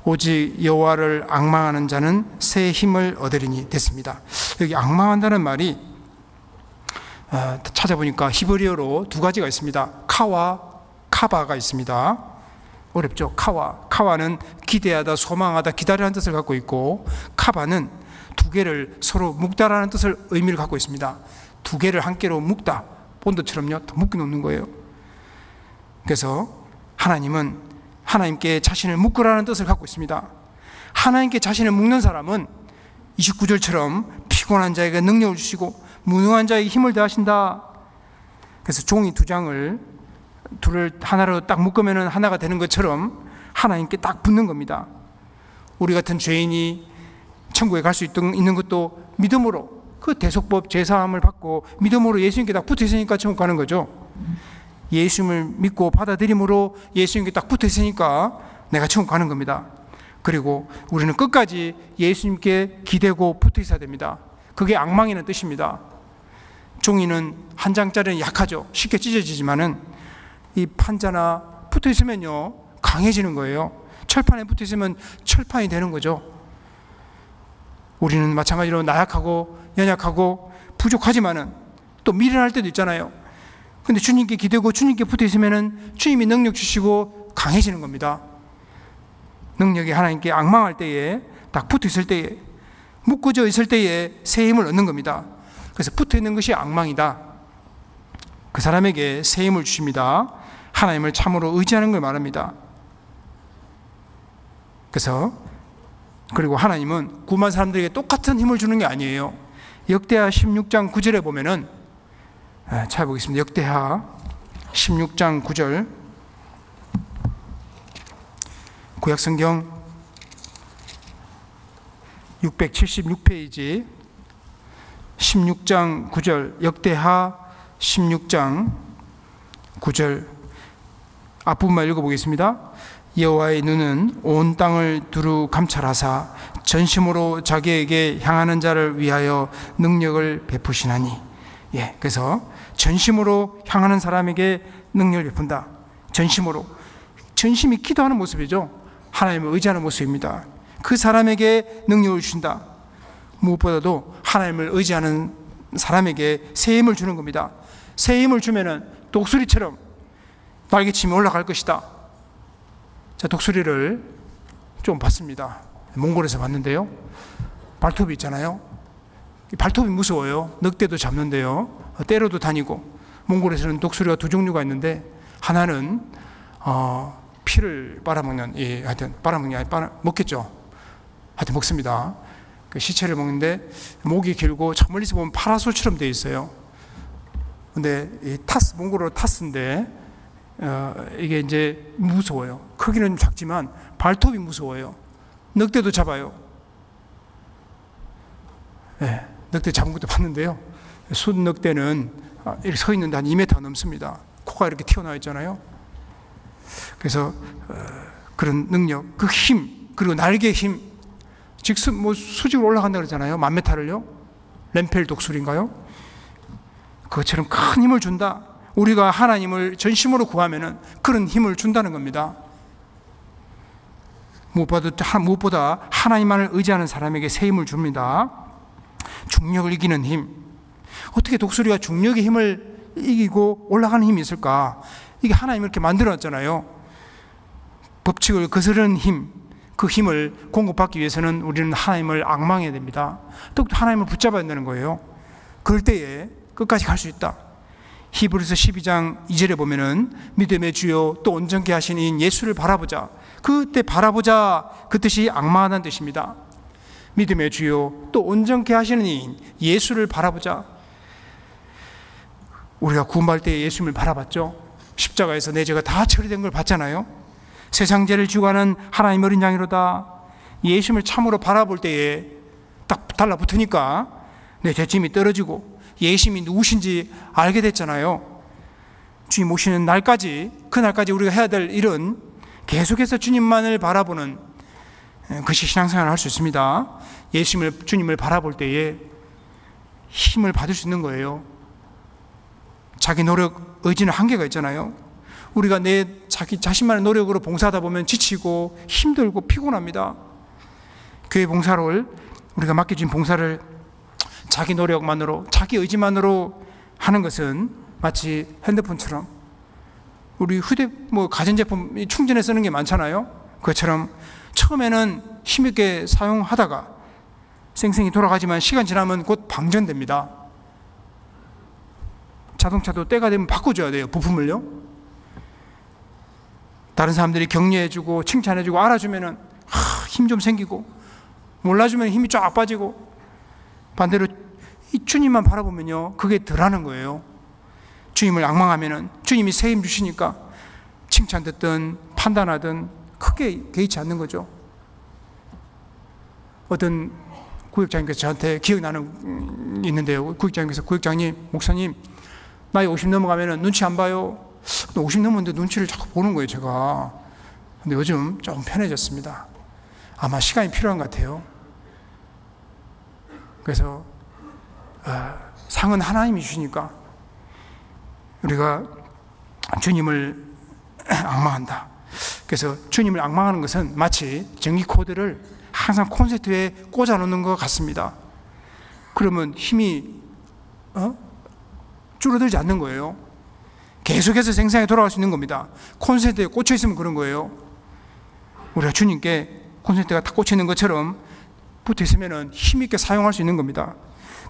오직 여호와를 앙망하는 자는 새 힘을 얻으리니 됐습니다. 여기 앙망한다는 말이 찾아보니까 히브리어로 두 가지가 있습니다. 카와 카바가 있습니다. 어렵죠? 카와는 기대하다, 소망하다, 기다리는 뜻을 갖고 있고 카바는 두 개를 서로 묶다라는 뜻을 의미를 갖고 있습니다. 두 개를 한 개로 묶다, 본드처럼요, 묶어 놓는 거예요. 그래서 하나님은 하나님께 자신을 묶으라는 뜻을 갖고 있습니다. 하나님께 자신을 묶는 사람은 29절처럼 피곤한 자에게 능력을 주시고 무능한 자에게 힘을 더하신다. 그래서 종이 두 장을 둘을 하나로 딱 묶으면 하나가 되는 것처럼 하나님께 딱 붙는 겁니다. 우리 같은 죄인이 천국에 갈 수 있는 것도 믿음으로, 그 대속법 제사함을 받고 믿음으로 예수님께 딱 붙어 있으니까 천국 가는 거죠. 예수님을 믿고 받아들임으로 예수님께 딱 붙어 있으니까 내가 천국 가는 겁니다. 그리고 우리는 끝까지 예수님께 기대고 붙어 있어야 됩니다. 그게 앙망이라는 뜻입니다. 종이는 한 장짜리는 약하죠. 쉽게 찢어지지만은 이 판자나 붙어 있으면요 강해지는 거예요. 철판에 붙어 있으면 철판이 되는 거죠. 우리는 마찬가지로 나약하고 연약하고 부족하지만은 또 미련할 때도 있잖아요. 근데 주님께 기대고 주님께 붙어 있으면은 주님이 능력 주시고 강해지는 겁니다. 능력이 하나님께 앙망할 때에, 딱 붙어 있을 때에, 묶어져 있을 때에 새 힘을 얻는 겁니다. 그래서 붙어 있는 것이 앙망이다. 그 사람에게 새 힘을 주십니다. 하나님을 참으로 의지하는 걸 말합니다. 그래서 그리고 하나님은 구만 사람들에게 똑같은 힘을 주는 게 아니에요. 역대하 16장 9절에 보면은, 찾아보겠습니다. 역대하 16장 9절, 구약성경 676페이지 16장 9절, 역대하 16장 9절 앞부분만 읽어보겠습니다. 여호와의 눈은 온 땅을 두루 감찰하사 전심으로 자기에게 향하는 자를 위하여 능력을 베푸시나니. 그래서 전심으로 향하는 사람에게 능력을 베푼다. 전심이 기도하는 모습이죠. 하나님을 의지하는 모습입니다. 그 사람에게 능력을 주신다. 무엇보다도 하나님을 의지하는 사람에게 새 힘을 주는 겁니다. 새 힘을 주면은 독수리처럼 날개치며 올라갈 것이다. 자, 독수리를 좀 봤습니다. 몽골에서 봤는데요. 발톱이 있잖아요. 발톱이 무서워요. 늑대도 잡는데요. 때려도 다니고. 몽골에서는 독수리가 두 종류가 있는데, 하나는 피를 빨아먹는, 하여튼 빨아먹는 게 아니라 먹겠죠. 하여튼 먹습니다. 그 시체를 먹는데 목이 길고 저 멀리서 보면 파라솔처럼 되어 있어요. 근데 이 몽골어로 타스인데 이게 이제 무서워요. 크기는 작지만 발톱이 무서워요. 늑대도 잡아요. 늑대 잡은 것도 봤는데요. 순 늑대는 이렇게 서 있는데 한 2m 넘습니다. 코가 이렇게 튀어나와 있잖아요. 그래서 그런 능력, 그 힘, 그리고 날개의 힘, 즉 수직으로 올라간다 그러잖아요. 1000m를요. 램펠 독수리인가요? 그것처럼 큰 힘을 준다. 우리가 하나님을 전심으로 구하면은 그런 힘을 준다는 겁니다. 무엇보다 하나님만을 의지하는 사람에게 새 힘을 줍니다. 중력을 이기는 힘. 어떻게 독수리가 중력의 힘을 이기고 올라가는 힘이 있을까? 이게 하나님이 이렇게 만들어놨잖아요. 법칙을 거스르는 힘, 그 힘을 공급받기 위해서는 우리는 하나님을 앙망해야 됩니다. 또 하나님을 붙잡아야 된다는 거예요. 그럴 때에 끝까지 갈 수 있다. 히브리서 12장 2절에 보면은 믿음의 주요 또 온전케 하신 이인 예수를 바라보자. 그때 바라보자, 그 뜻이 앙망하다는 뜻입니다. 믿음의 주요 또 온전케 하시는 이인 예수를 바라보자. 우리가 구원받을 때 예수님을 바라봤죠. 십자가에서 내 죄가 다 처리된 걸 봤잖아요. 세상 죄를 지고 가는 하나님 어린 양이로다. 예수님을 참으로 바라볼 때에 딱 달라붙으니까 내 죄짐이 떨어지고 예수님이 누구신지 알게 됐잖아요. 주님 오시는 날까지, 그날까지 우리가 해야 될 일은 계속해서 주님만을 바라보는 그것이 신앙생활을 할 수 있습니다. 주님을 바라볼 때에 힘을 받을 수 있는 거예요. 자기 노력, 의지는 한계가 있잖아요. 우리가 자기 자신만의 노력으로 봉사하다 보면 지치고 힘들고 피곤합니다. 교회 봉사를, 우리가 맡겨진 봉사를 자기 노력만으로, 자기 의지만으로 하는 것은 마치 핸드폰처럼 우리 가전제품 충전해 쓰는 게 많잖아요. 그것처럼 처음에는 힘있게 사용하다가 쌩쌩이 돌아가지만 시간 지나면 곧 방전됩니다. 자동차도 때가 되면 바꿔줘야 돼요. 부품을요. 다른 사람들이 격려해주고 칭찬해주고 알아주면은 힘 좀 생기고, 몰라주면 힘이 쫙 빠지고, 반대로 이 주님만 바라보면요 그게 덜하는 거예요. 주님을 앙망하면은 주님이 새 힘 주시니까 칭찬 듣든 판단하든 크게 개의치 않는 거죠. 어떤 구역장님께서 저한테 기억나는 있는데요. 구역장님께서, 구역장님, 목사님, 나이 50 넘어가면은 눈치 안 봐요. 50 넘었는데 눈치를 자꾸 보는 거예요, 제가. 근데 요즘 좀 편해졌습니다. 아마 시간이 필요한 것 같아요. 그래서 상은 하나님이 주시니까 우리가 주님을 앙망한다. 그래서 주님을 앙망하는 것은 마치 전기 코드를 항상 콘센트에 꽂아 놓는 것 같습니다. 그러면 힘이 줄어들지 않는 거예요. 계속해서 생생하게 돌아갈 수 있는 겁니다. 콘센트에 꽂혀 있으면 그런 거예요. 우리가 주님께 콘센트가 딱 꽂혀 있는 것처럼 붙어 있으면 힘있게 사용할 수 있는 겁니다.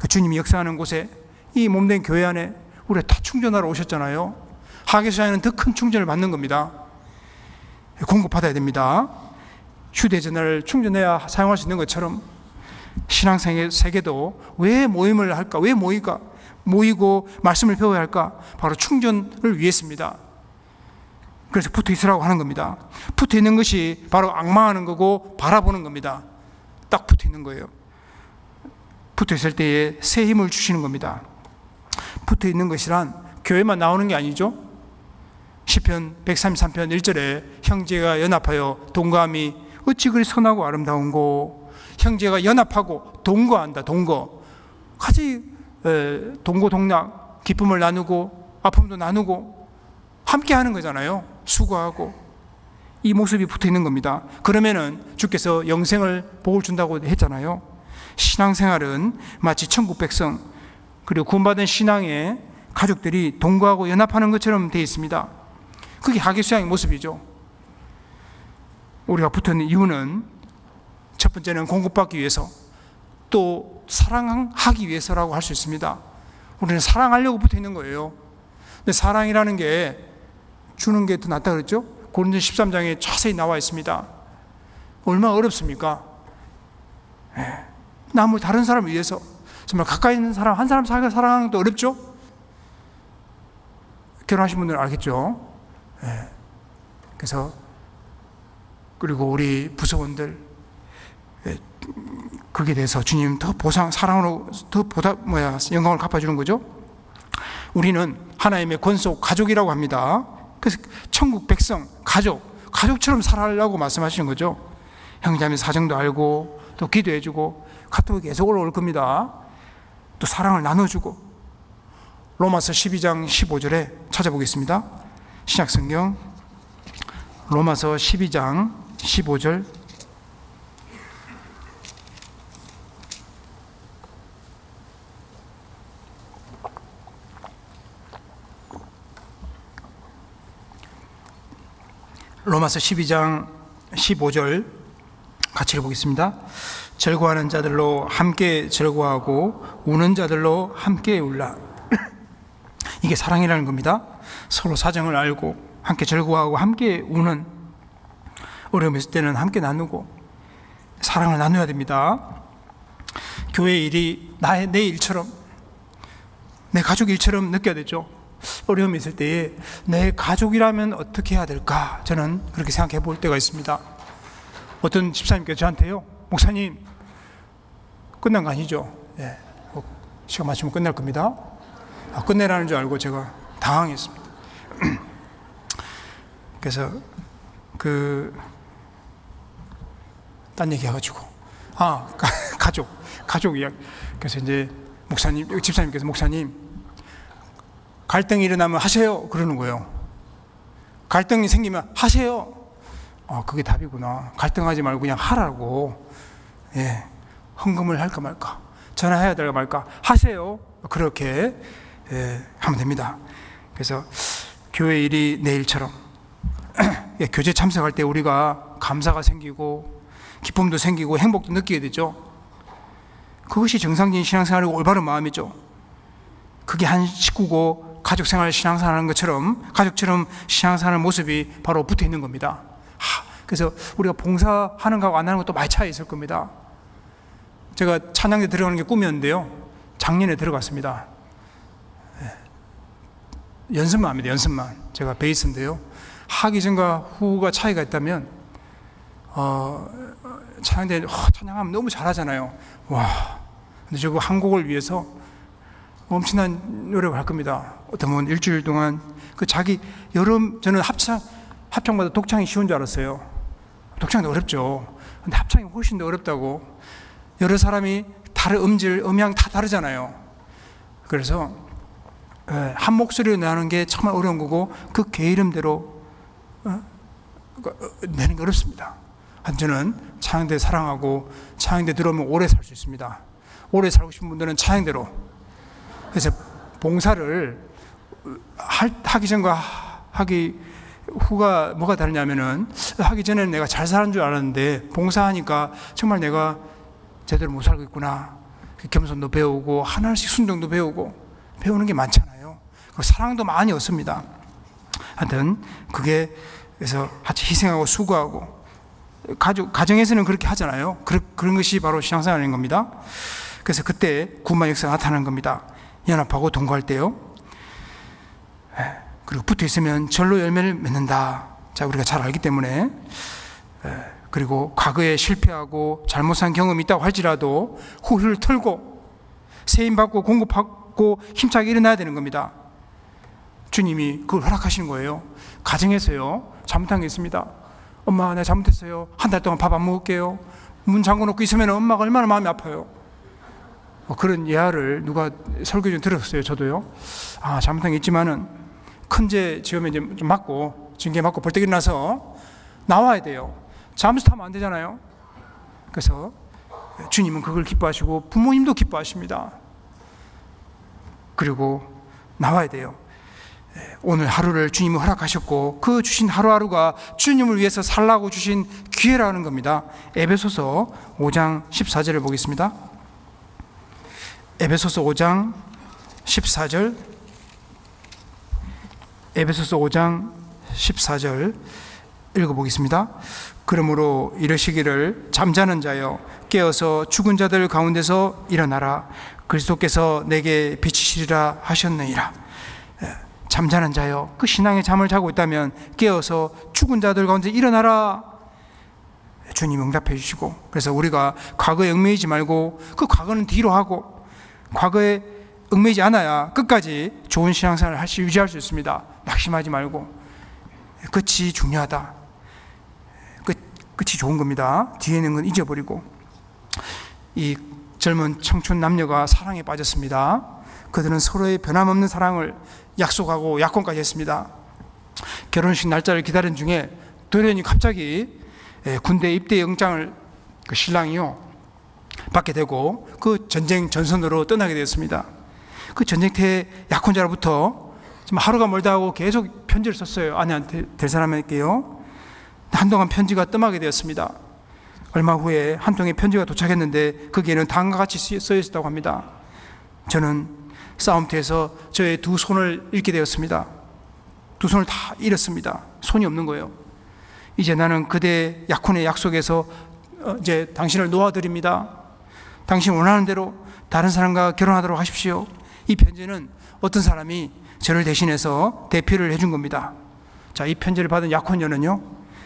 주님이 역사하는 곳에, 이 몸된 교회 안에 우리가 다 충전하러 오셨잖아요. 하계수장에는 더 큰 충전을 받는 겁니다. 공급받아야 됩니다. 휴대전화를 충전해야 사용할 수 있는 것처럼 신앙세계도 왜 모임을 할까? 왜 모이고 말씀을 배워야 할까? 바로 충전을 위해서입니다. 그래서 붙어 있으라고 하는 겁니다. 붙어 있는 것이 바로 앙망하는 거고 바라보는 겁니다. 딱 붙어 있는 거예요. 붙어 있을 때에 새 힘을 주시는 겁니다. 붙어 있는 것이란 교회만 나오는 게 아니죠. 시편 133편 1절에 형제가 연합하여 동거함이 어찌 그리 선하고 아름다운고. 형제가 연합하고 동거한다. 동거, 같이 동고동락, 기쁨을 나누고 아픔도 나누고 함께 하는 거잖아요. 수고하고. 이 모습이 붙어 있는 겁니다. 그러면은 주께서 영생을 복을 준다고 했잖아요. 신앙생활은 마치 천국 백성, 그리고 구원받은 신앙의 가족들이 동거하고 연합하는 것처럼 되어 있습니다. 그게 하계수양의 모습이죠. 우리가 붙어 있는 이유는 첫 번째는 공급받기 위해서, 또 사랑하기 위해서라고 할 수 있습니다. 우리는 사랑하려고 붙어 있는 거예요. 근데 사랑이라는 게 주는 게 더 낫다 그랬죠? 고린도 13장에 자세히 나와 있습니다. 얼마나 어렵습니까? 남을, 다른 사람을 위해서 정말 가까이 있는 사람 한 사람 사랑하는 것도 어렵죠? 결혼하신 분들은 알겠죠? 그래서, 그리고 우리 부서원들, 거기에 대해서 주님 더 사랑으로 더 영광을 갚아주는 거죠. 우리는 하나님의 권속 가족이라고 합니다. 그래서 천국 백성, 가족처럼 살아가려고 말씀하시는 거죠. 형제자매 사정도 알고, 또 기도해주고, 카톡이 계속 올라올 겁니다. 또 사랑을 나눠주고. 로마서 12장 15절에 찾아보겠습니다. 신약성경 로마서 12장 15절. 로마서 12장 15절 같이 읽어보겠습니다. 즐거워하는 자들로 함께 즐거워하고 우는 자들로 함께 울라. 이게 사랑이라는 겁니다. 서로 사정을 알고 함께 즐거워하고 함께 우는, 어려움이 있을 때는 함께 나누고 사랑을 나눠야 됩니다. 교회 일이 내 일처럼, 내 가족 일처럼 느껴야 되죠. 어려움이 있을 때에 내 가족이라면 어떻게 해야 될까? 저는 그렇게 생각해 볼 때가 있습니다. 어떤 집사님께서 저한테요, 목사님, 끝난 거 아니죠? 시간 맞추면 끝날 겁니다. 끝내라는 줄 알고 제가 당황했습니다. 그래서 딴 얘기 해가지고, 가족 이야기. 그래서 이제 집사님께서 목사님, 갈등이 일어나면 하세요. 그러는 거예요. 갈등이 생기면 하세요. 그게 답이구나. 갈등하지 말고 그냥 하라고. 헌금을 할까 말까, 전화해야 될까 말까, 하세요. 그렇게 하면 됩니다. 그래서 교회 일이 내 일처럼 교제 참석할 때 우리가 감사가 생기고 기쁨도 생기고 행복도 느끼게 되죠. 그것이 정상적인 신앙생활이고 올바른 마음이죠. 그게 한 식구고 가족생활 신앙생활하는 것처럼, 가족처럼 신앙생활하는 모습이 바로 붙어 있는 겁니다. 그래서 우리가 봉사하는 거하고 안 하는 것도 많이 차이 있을 겁니다. 제가 찬양대 들어가는 게 꿈이었는데요, 작년에 들어갔습니다. 연습만 합니다. 연습만. 제가 베이스인데요. 하기 전과 후가 차이가 있다면 찬양대 찬양하면 너무 잘하잖아요. 와, 근데 저거 한 곡을 위해서 엄청난 노력을 할 겁니다. 어떤 분은 일주일 동안 그 자기 저는 합창보다 독창이 쉬운 줄 알았어요. 독창도 어렵죠. 근데 합창이 훨씬 더 어렵다고. 여러 사람이 다른 음질, 음향 다 다르잖아요. 그래서 한 목소리로 내는 게 정말 어려운 거고 그 게으름대로 내는 게 어렵습니다. 저는 찬양대 사랑하고 찬양대 들어오면 오래 살 수 있습니다. 오래 살고 싶은 분들은 찬양대로. 그래서 봉사를 하기 전과 하기 후가 뭐가 다르냐면은 하기 전에는 내가 잘 사는 줄 알았는데 봉사하니까 정말 내가 제대로 못 살고 있구나. 겸손도 배우고 하나씩 순종도 배우고 배우는 게 많잖아요. 그리고 사랑도 많이 얻습니다. 하여튼 그게 그래서 같이 희생하고 수고하고 가정에서는 그렇게 하잖아요. 그런 것이 바로 신앙생활인 겁니다. 그래서 그때 구원의 역사가 나타나는 겁니다. 연합하고 동거할 때요. 그리고 붙어 있으면 절로 열매를 맺는다. 자, 우리가 잘 알기 때문에. 그리고 과거에 실패하고 잘못한 경험이 있다고 할지라도 후회를 털고 세임받고 공급받고 힘차게 일어나야 되는 겁니다. 주님이 그걸 허락하시는 거예요. 가정에서요, 잘못한 게 있습니다. 엄마, 내가 잘못했어요. 한 달 동안 밥 안 먹을게요. 문 잠궈 놓고 있으면 엄마가 얼마나 마음이 아파요. 그런 예화를 누가 설교 중 들었어요. 저도요. 잘못한 게 있지만은 큰 죄 지으면 이제 좀 맞고 징계 맞고 벌떡 일어나서 나와야 돼요. 잠수타면 안 되잖아요. 그래서 주님은 그걸 기뻐하시고 부모님도 기뻐하십니다. 그리고 나와야 돼요. 오늘 하루를 주님이 허락하셨고 그 주신 하루하루가 주님을 위해서 살라고 주신 기회라는 겁니다. 에베소서 5장 14절을 보겠습니다. 에베소서 5장 14절, 에베소서 5장 14절 읽어보겠습니다. 그러므로 이러시기를 잠자는 자여 깨어서 죽은 자들 가운데서 일어나라. 그리스도께서 내게 비치시리라 하셨느니라. 잠자는 자여, 그 신앙의 잠을 자고 있다면 깨어서 죽은 자들 가운데 일어나라. 주님 응답해 주시고, 그래서 우리가 과거에 얽매이지 말고 그 과거는 뒤로 하고 과거에 얽매이지 않아야 끝까지 좋은 신앙생활을 유지할 수 있습니다. 낙심하지 말고. 끝이 중요하다. 끝이 좋은 겁니다. 뒤에 있는 건 잊어버리고. 이 젊은 청춘 남녀가 사랑에 빠졌습니다. 그들은 서로의 변함없는 사랑을 약속하고 약혼까지 했습니다. 결혼식 날짜를 기다리는 중에 돌연히 갑자기 군대 입대 영장을 그 신랑이요 받게 되고 그 전쟁 전선으로 떠나게 되었습니다. 그 전쟁터의 약혼자로부터 좀 하루가 멀다 하고 계속 편지를 썼어요. 아내한테, 될 사람에게요. 한동안 편지가 뜸하게 되었습니다. 얼마 후에 한 통의 편지가 도착했는데 거기에는 다음과 같이 써 있었다고 합니다. 저는 싸움터에서 저의 두 손을 잃게 되었습니다. 두 손을 다 잃었습니다. 손이 없는 거예요. 이제 나는 그대 약혼의 약속에서 이제 당신을 놓아드립니다. 당신 원하는 대로 다른 사람과 결혼하도록 하십시오. 이 편지는 어떤 사람이 저를 대신해서 대피를 해준 겁니다. 자, 이 편지를 받은 약혼녀는요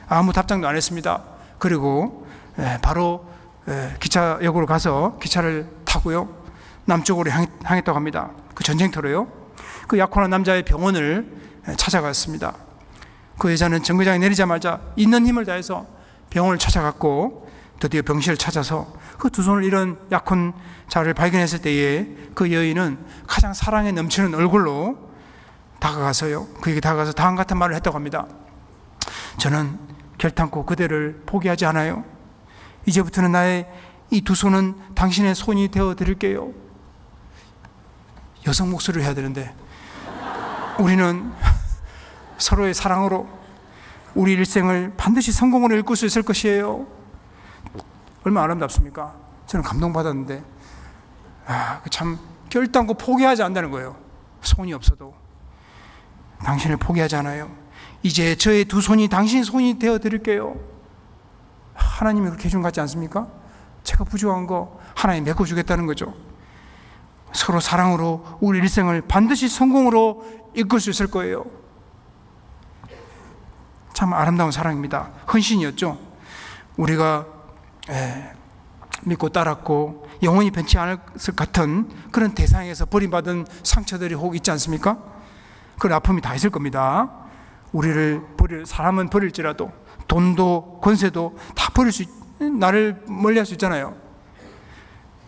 아무 답장도 안 했습니다. 그리고 바로 기차역으로 가서 기차를 타고요 남쪽으로 향했다고 합니다. 그 전쟁터로요. 그 약혼한 남자의 병원을 찾아갔습니다. 그 여자는 정거장에 내리자마자 있는 힘을 다해서 병원을 찾아갔고 드디어 병실을 찾아서 그 두 손을 잃은 약혼자를 발견했을 때에 그 여인은 가장 사랑에 넘치는 얼굴로 다가가서요 그에게 다가가서 다음 같은 말을 했다고 합니다. 저는 결탄코 그대를 포기하지 않아요. 이제부터는 나의 이 두 손은 당신의 손이 되어 드릴게요. 여성 목소리를 해야 되는데 우리는 서로의 사랑으로 우리 일생을 반드시 성공으로 이끌 수 있을 것이에요. 얼마나 아름답습니까? 저는 감동받았는데 참 결단코 포기하지 않는다는 거예요. 손이 없어도 당신을 포기하지 않아요. 이제 저의 두 손이 당신 손이 되어 드릴게요. 하나님이 그렇게 해준 것 같지 않습니까? 제가 부족한 거 하나님 메꿔주겠다는 거죠. 서로 사랑으로 우리 일생을 반드시 성공으로 이끌 수 있을 거예요. 참 아름다운 사랑입니다. 헌신이었죠. 우리가 믿고 따랐고 영원히 변치 않을 것 같은 그런 대상에서 버림받은 상처들이 혹 있지 않습니까? 그런 아픔이 다 있을 겁니다. 사람은 버릴지라도 돈도 권세도 다 나를 멀리할 수 있잖아요.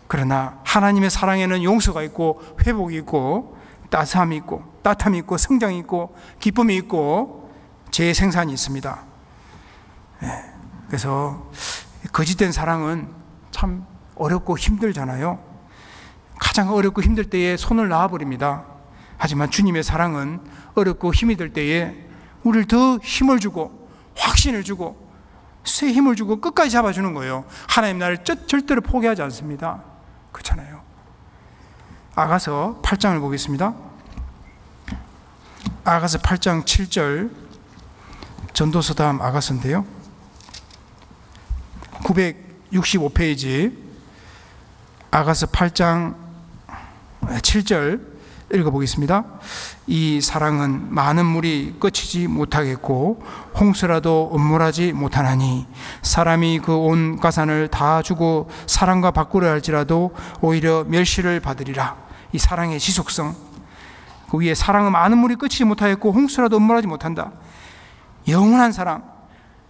그러나 하나님의 사랑에는 용서가 있고 회복이 있고 따스함이 있고 따뜻함이 있고 성장이 있고 기쁨이 있고 재생산이 있습니다. 그래서 거짓된 사랑은 참 어렵고 힘들잖아요. 가장 어렵고 힘들 때에 손을 놔버립니다. 하지만 주님의 사랑은 어렵고 힘이 들 때에 우리를 더 힘을 주고 확신을 주고 새 힘을 주고 끝까지 잡아주는 거예요. 하나님 나를 절대로 포기하지 않습니다. 그렇잖아요. 아가서 8장을 보겠습니다. 아가서 8장 7절, 전도서 다음 아가서인데요. 965페이지 아가서 8장 7절 읽어보겠습니다. 이 사랑은 많은 물이 끝이지 못하겠고 홍수라도 엄물하지 못하나니 사람이 그 온 가산을 다 주고 사랑과 바꾸려 할지라도 오히려 멸시를 받으리라. 이 사랑의 지속성, 그 위에 사랑은 많은 물이 끝이지 못하겠고 홍수라도 엄물하지 못한다. 영원한 사랑,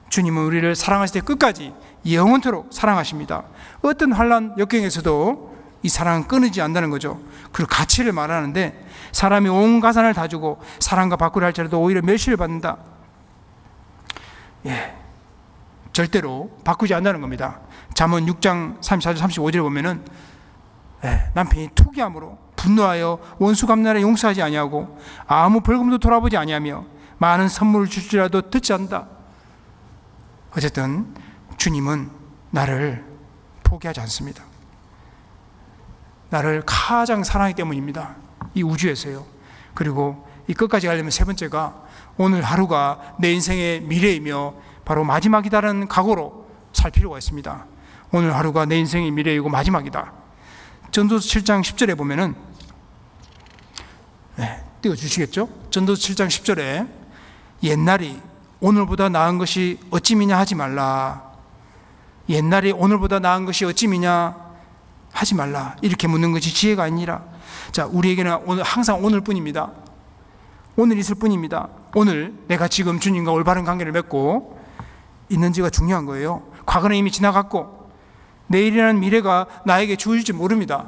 주님은 우리를 사랑하실 때 끝까지 영원토록 사랑하십니다. 어떤 환난 역경에서도 이 사랑은 끊이지 않는다는 거죠. 그 가치를 말하는데 사람이 온 가산을 다 주고 사랑과 바꾸려 할지라도 오히려 멸시를 받는다. 절대로 바꾸지 않는다는 겁니다. 잠언 6장 34절 35절에 보면은 남편이 투기함으로 분노하여 원수 갚느라 용서하지 아니하고 아무 벌금도 돌아보지 아니하며 많은 선물을 줄지라도 듣지 않는다. 어쨌든 주님은 나를 포기하지 않습니다. 나를 가장 사랑하기 때문입니다. 이 우주에서요. 그리고 이 끝까지 가려면 세 번째가 오늘 하루가 내 인생의 미래이며 바로 마지막이다라는 각오로 살 필요가 있습니다. 오늘 하루가 내 인생의 미래이고 마지막이다. 전도서 7장 10절에 보면은 띄워주시겠죠? 전도서 7장 10절에 옛날이 오늘보다 나은 것이 어찌미냐 하지 말라. 옛날이 오늘보다 나은 것이 어찌미냐 하지 말라. 이렇게 묻는 것이 지혜가 아니라. 자, 우리에게는 오늘 항상 오늘뿐입니다. 오늘 있을 뿐입니다. 오늘 내가 지금 주님과 올바른 관계를 맺고 있는지가 중요한 거예요. 과거는 이미 지나갔고 내일이라는 미래가 나에게 주어질지 모릅니다.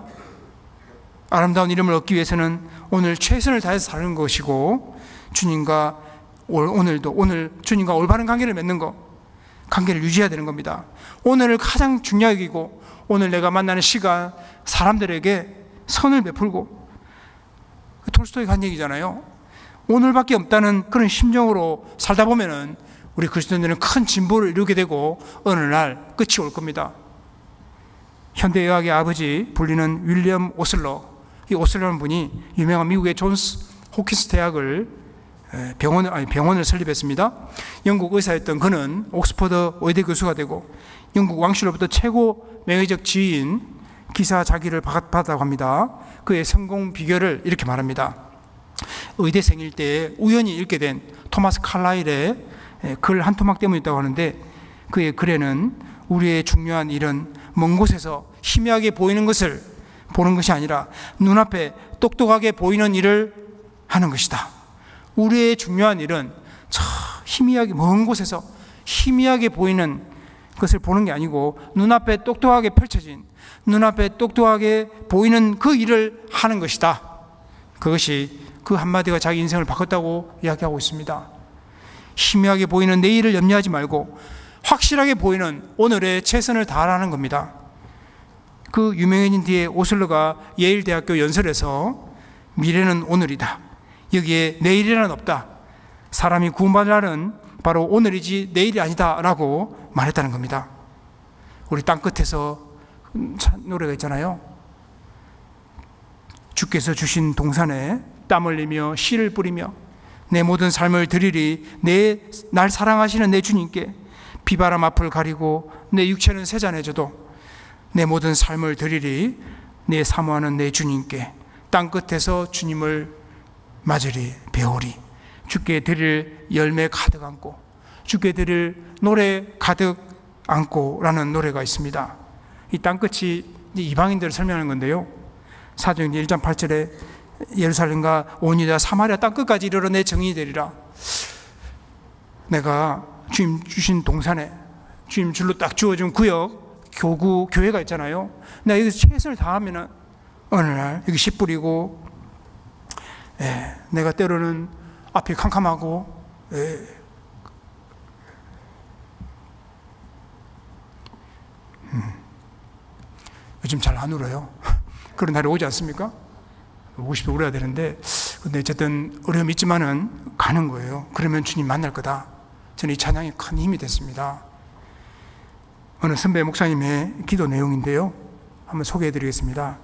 아름다운 이름을 얻기 위해서는 오늘 최선을 다해서 사는 것이고 주님과 오늘 주님과 올바른 관계를 맺는 것, 관계를 유지해야 되는 겁니다. 오늘을 가장 중요하게 여기고 오늘 내가 만나는 시간 사람들에게 선을 베풀고, 톨스토이가 한 얘기잖아요. 오늘밖에 없다는 그런 심정으로 살다 보면은 우리 그리스도인들은 큰 진보를 이루게 되고 어느 날 끝이 올 겁니다. 현대의학의 아버지 불리는 윌리엄 오슬러, 이 오슬러라는 분이 유명한 미국의 존스 호킨스 대학을 병원을 설립했습니다. 영국 의사였던 그는 옥스퍼드 의대 교수가 되고 영국 왕실로부터 최고 명예적 지위인 기사 자기를 받았다고 합니다. 그의 성공 비결을 이렇게 말합니다. 의대생일 때 우연히 읽게 된 토마스 칼라일의 글 한 토막 때문에 있다고 하는데, 그의 글에는 우리의 중요한 일은 먼 곳에서 희미하게 보이는 것을 보는 것이 아니라 눈앞에 똑똑하게 보이는 일을 하는 것이다. 우리의 중요한 일은 저 희미하게 먼 곳에서 희미하게 보이는 것을 보는 게 아니고 눈앞에 똑똑하게 펼쳐진, 눈앞에 똑똑하게 보이는 그 일을 하는 것이다. 그것이 그 한마디가 자기 인생을 바꿨다고 이야기하고 있습니다. 희미하게 보이는 내일을 염려하지 말고 확실하게 보이는 오늘에 최선을 다하라는 겁니다. 그 유명해진 뒤에 오슬러가 예일대학교 연설에서 미래는 오늘이다. 여기에 내일이란 없다. 사람이 구원받을 날은 바로 오늘이지 내일이 아니다 라고 말했다는 겁니다. 우리 땅끝에서 노래가 있잖아요. 주께서 주신 동산에 땀 흘리며 씨를 뿌리며 내 모든 삶을 드리리 날 사랑하시는 내 주님께 비바람 앞을 가리고 내 육체는 세잔해져도 내 모든 삶을 드리리 내 사모하는 내 주님께 땅끝에서 주님을 맞으리 배우리. 주께 드릴 열매 가득 안고, 주께 드릴 노래 가득 안고 라는 노래가 있습니다. 이 땅끝이 이방인들을 설명하는 건데요, 사도행전 1장 8절에 예루살렘과 온 유다 사마리아 땅끝까지 이르러 내 정인이 되리라. 내가 주님 주신 동산에, 주님 줄로 딱 주어준 구역, 교구, 교회가 있잖아요. 내가 여기서 최선을 다하면 어느 날 여기 씨 뿌리고, 내가 때로는 앞이 캄캄하고, 요즘 잘 안 울어요. 그런 날이 오지 않습니까? 오고 싶어 울어야 되는데, 근데 어쨌든 어려움이 있지만은 가는 거예요. 그러면 주님 만날 거다. 저는 이 찬양이 큰 힘이 됐습니다. 어느 선배 목사님의 기도 내용인데요, 한번 소개해 드리겠습니다.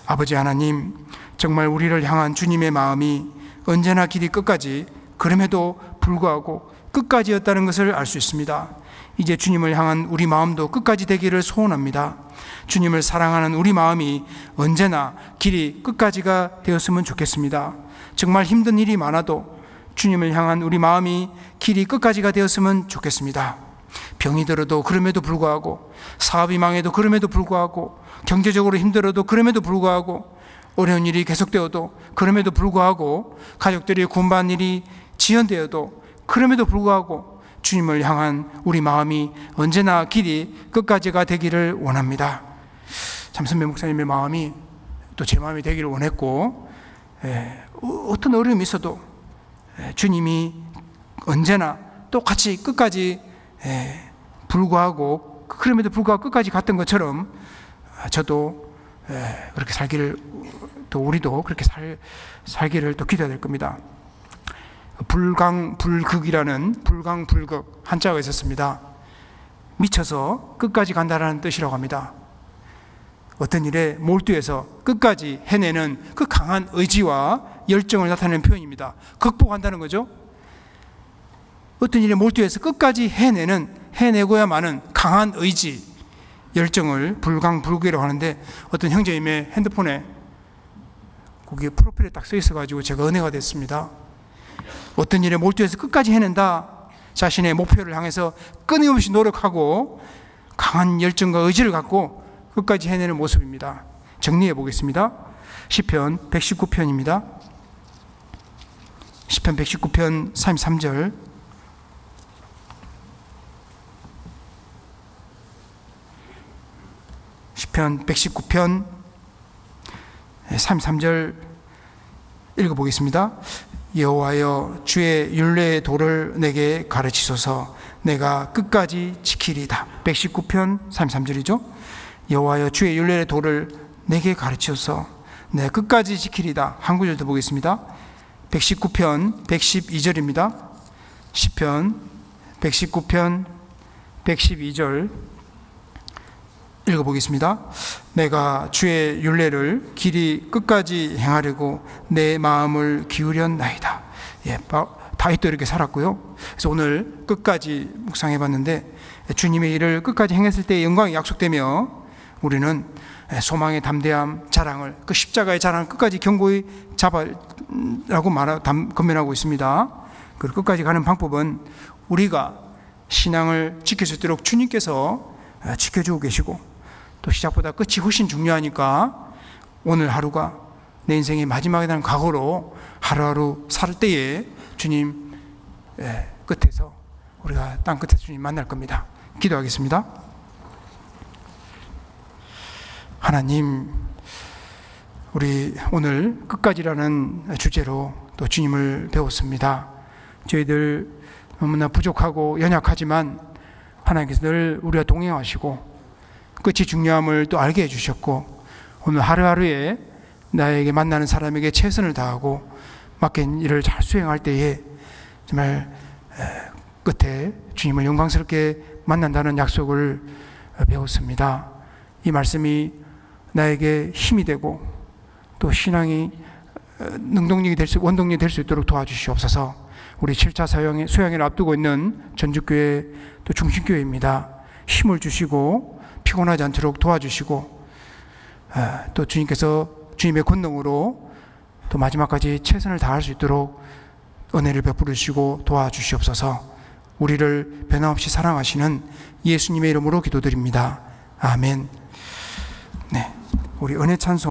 아버지 하나님, 정말 우리를 향한 주님의 마음이 언제나 길이 끝까지, 그럼에도 불구하고 끝까지였다는 것을 알 수 있습니다. 이제 주님을 향한 우리 마음도 끝까지 되기를 소원합니다. 주님을 사랑하는 우리 마음이 언제나 길이 끝까지가 되었으면 좋겠습니다. 정말 힘든 일이 많아도 주님을 향한 우리 마음이 길이 끝까지가 되었으면 좋겠습니다. 병이 들어도 그럼에도 불구하고, 사업이 망해도 그럼에도 불구하고, 경제적으로 힘들어도 그럼에도 불구하고, 어려운 일이 계속되어도 그럼에도 불구하고, 가족들이 구원받는 일이 지연되어도 그럼에도 불구하고 주님을 향한 우리 마음이 언제나 길이 끝까지가 되기를 원합니다. 참선배 목사님의 마음이 또 제 마음이 되기를 원했고, 어떤 어려움이 있어도 주님이 언제나 똑같이 끝까지 불구하고, 그럼에도 불구하고 끝까지 갔던 것처럼 저도 그렇게 살기를, 또 우리도 그렇게 살기를 또 기도해야 될 겁니다. 불강불극이라는, 불강불극 한자가 있었습니다. 미쳐서 끝까지 간다라는 뜻이라고 합니다. 어떤 일에 몰두해서 끝까지 해내는 그 강한 의지와 열정을 나타내는 표현입니다. 극복한다는 거죠. 어떤 일에 몰두해서 끝까지 해내고야 마는 강한 의지, 열정을 불강불극이라고 하는데, 어떤 형제님의 핸드폰에 거기에 프로필에 딱 써 있어가지고 제가 은혜가 됐습니다. 어떤 일에 몰두해서 끝까지 해낸다, 자신의 목표를 향해서 끊임없이 노력하고 강한 열정과 의지를 갖고 끝까지 해내는 모습입니다. 정리해 보겠습니다. 시편 119편입니다. 시편 119편 33절. 시편 119편 33절 읽어보겠습니다. 여호와여, 주의 율례의 도를 내게 가르치소서. 내가 끝까지 지키리다. 119편 33절이죠. 여호와여, 주의 율례의 도를 내게 가르치소서. 내가 끝까지 지키리다. 한 구절 더 보겠습니다. 119편 112절입니다. 시편 119편 112절 읽어보겠습니다. 내가 주의 율례를 길이 끝까지 행하려고 내 마음을 기울였나이다. 다윗도 이렇게 살았고요. 그래서 오늘 끝까지 묵상해봤는데, 주님의 일을 끝까지 행했을 때의 영광이 약속되며 우리는 소망의 담대함, 자랑을, 그 십자가의 자랑을 끝까지 견고히 잡으라고 건면하고 있습니다. 그 끝까지 가는 방법은 우리가 신앙을 지킬 수 있도록 주님께서 지켜주고 계시고, 또 시작보다 끝이 훨씬 중요하니까 오늘 하루가 내 인생의 마지막이라는 각오로 하루하루 살 때에 주님 끝에서, 우리가 땅 끝에서 주님 만날 겁니다. 기도하겠습니다. 하나님, 우리 오늘 끝까지라는 주제로 또 주님을 배웠습니다. 저희들 너무나 부족하고 연약하지만 하나님께서 늘 우리와 동행하시고 끝이 중요함을 또 알게 해주셨고, 오늘 하루하루에 나에게 만나는 사람에게 최선을 다하고 맡긴 일을 잘 수행할 때에 정말 끝에 주님을 영광스럽게 만난다는 약속을 배웠습니다. 이 말씀이 나에게 힘이 되고 또 신앙이 능동력이 원동력이 될 수 있도록 도와주시옵소서. 우리 7차 수양회를 앞두고 있는 전주교회 또 중심교회입니다. 힘을 주시고 피곤하지 않도록 도와주시고, 또 주님께서 주님의 권능으로 또 마지막까지 최선을 다할 수 있도록 은혜를 베풀으시고 도와주시옵소서. 우리를 변함없이 사랑하시는 예수님의 이름으로 기도드립니다. 아멘. 네, 우리 은혜 찬송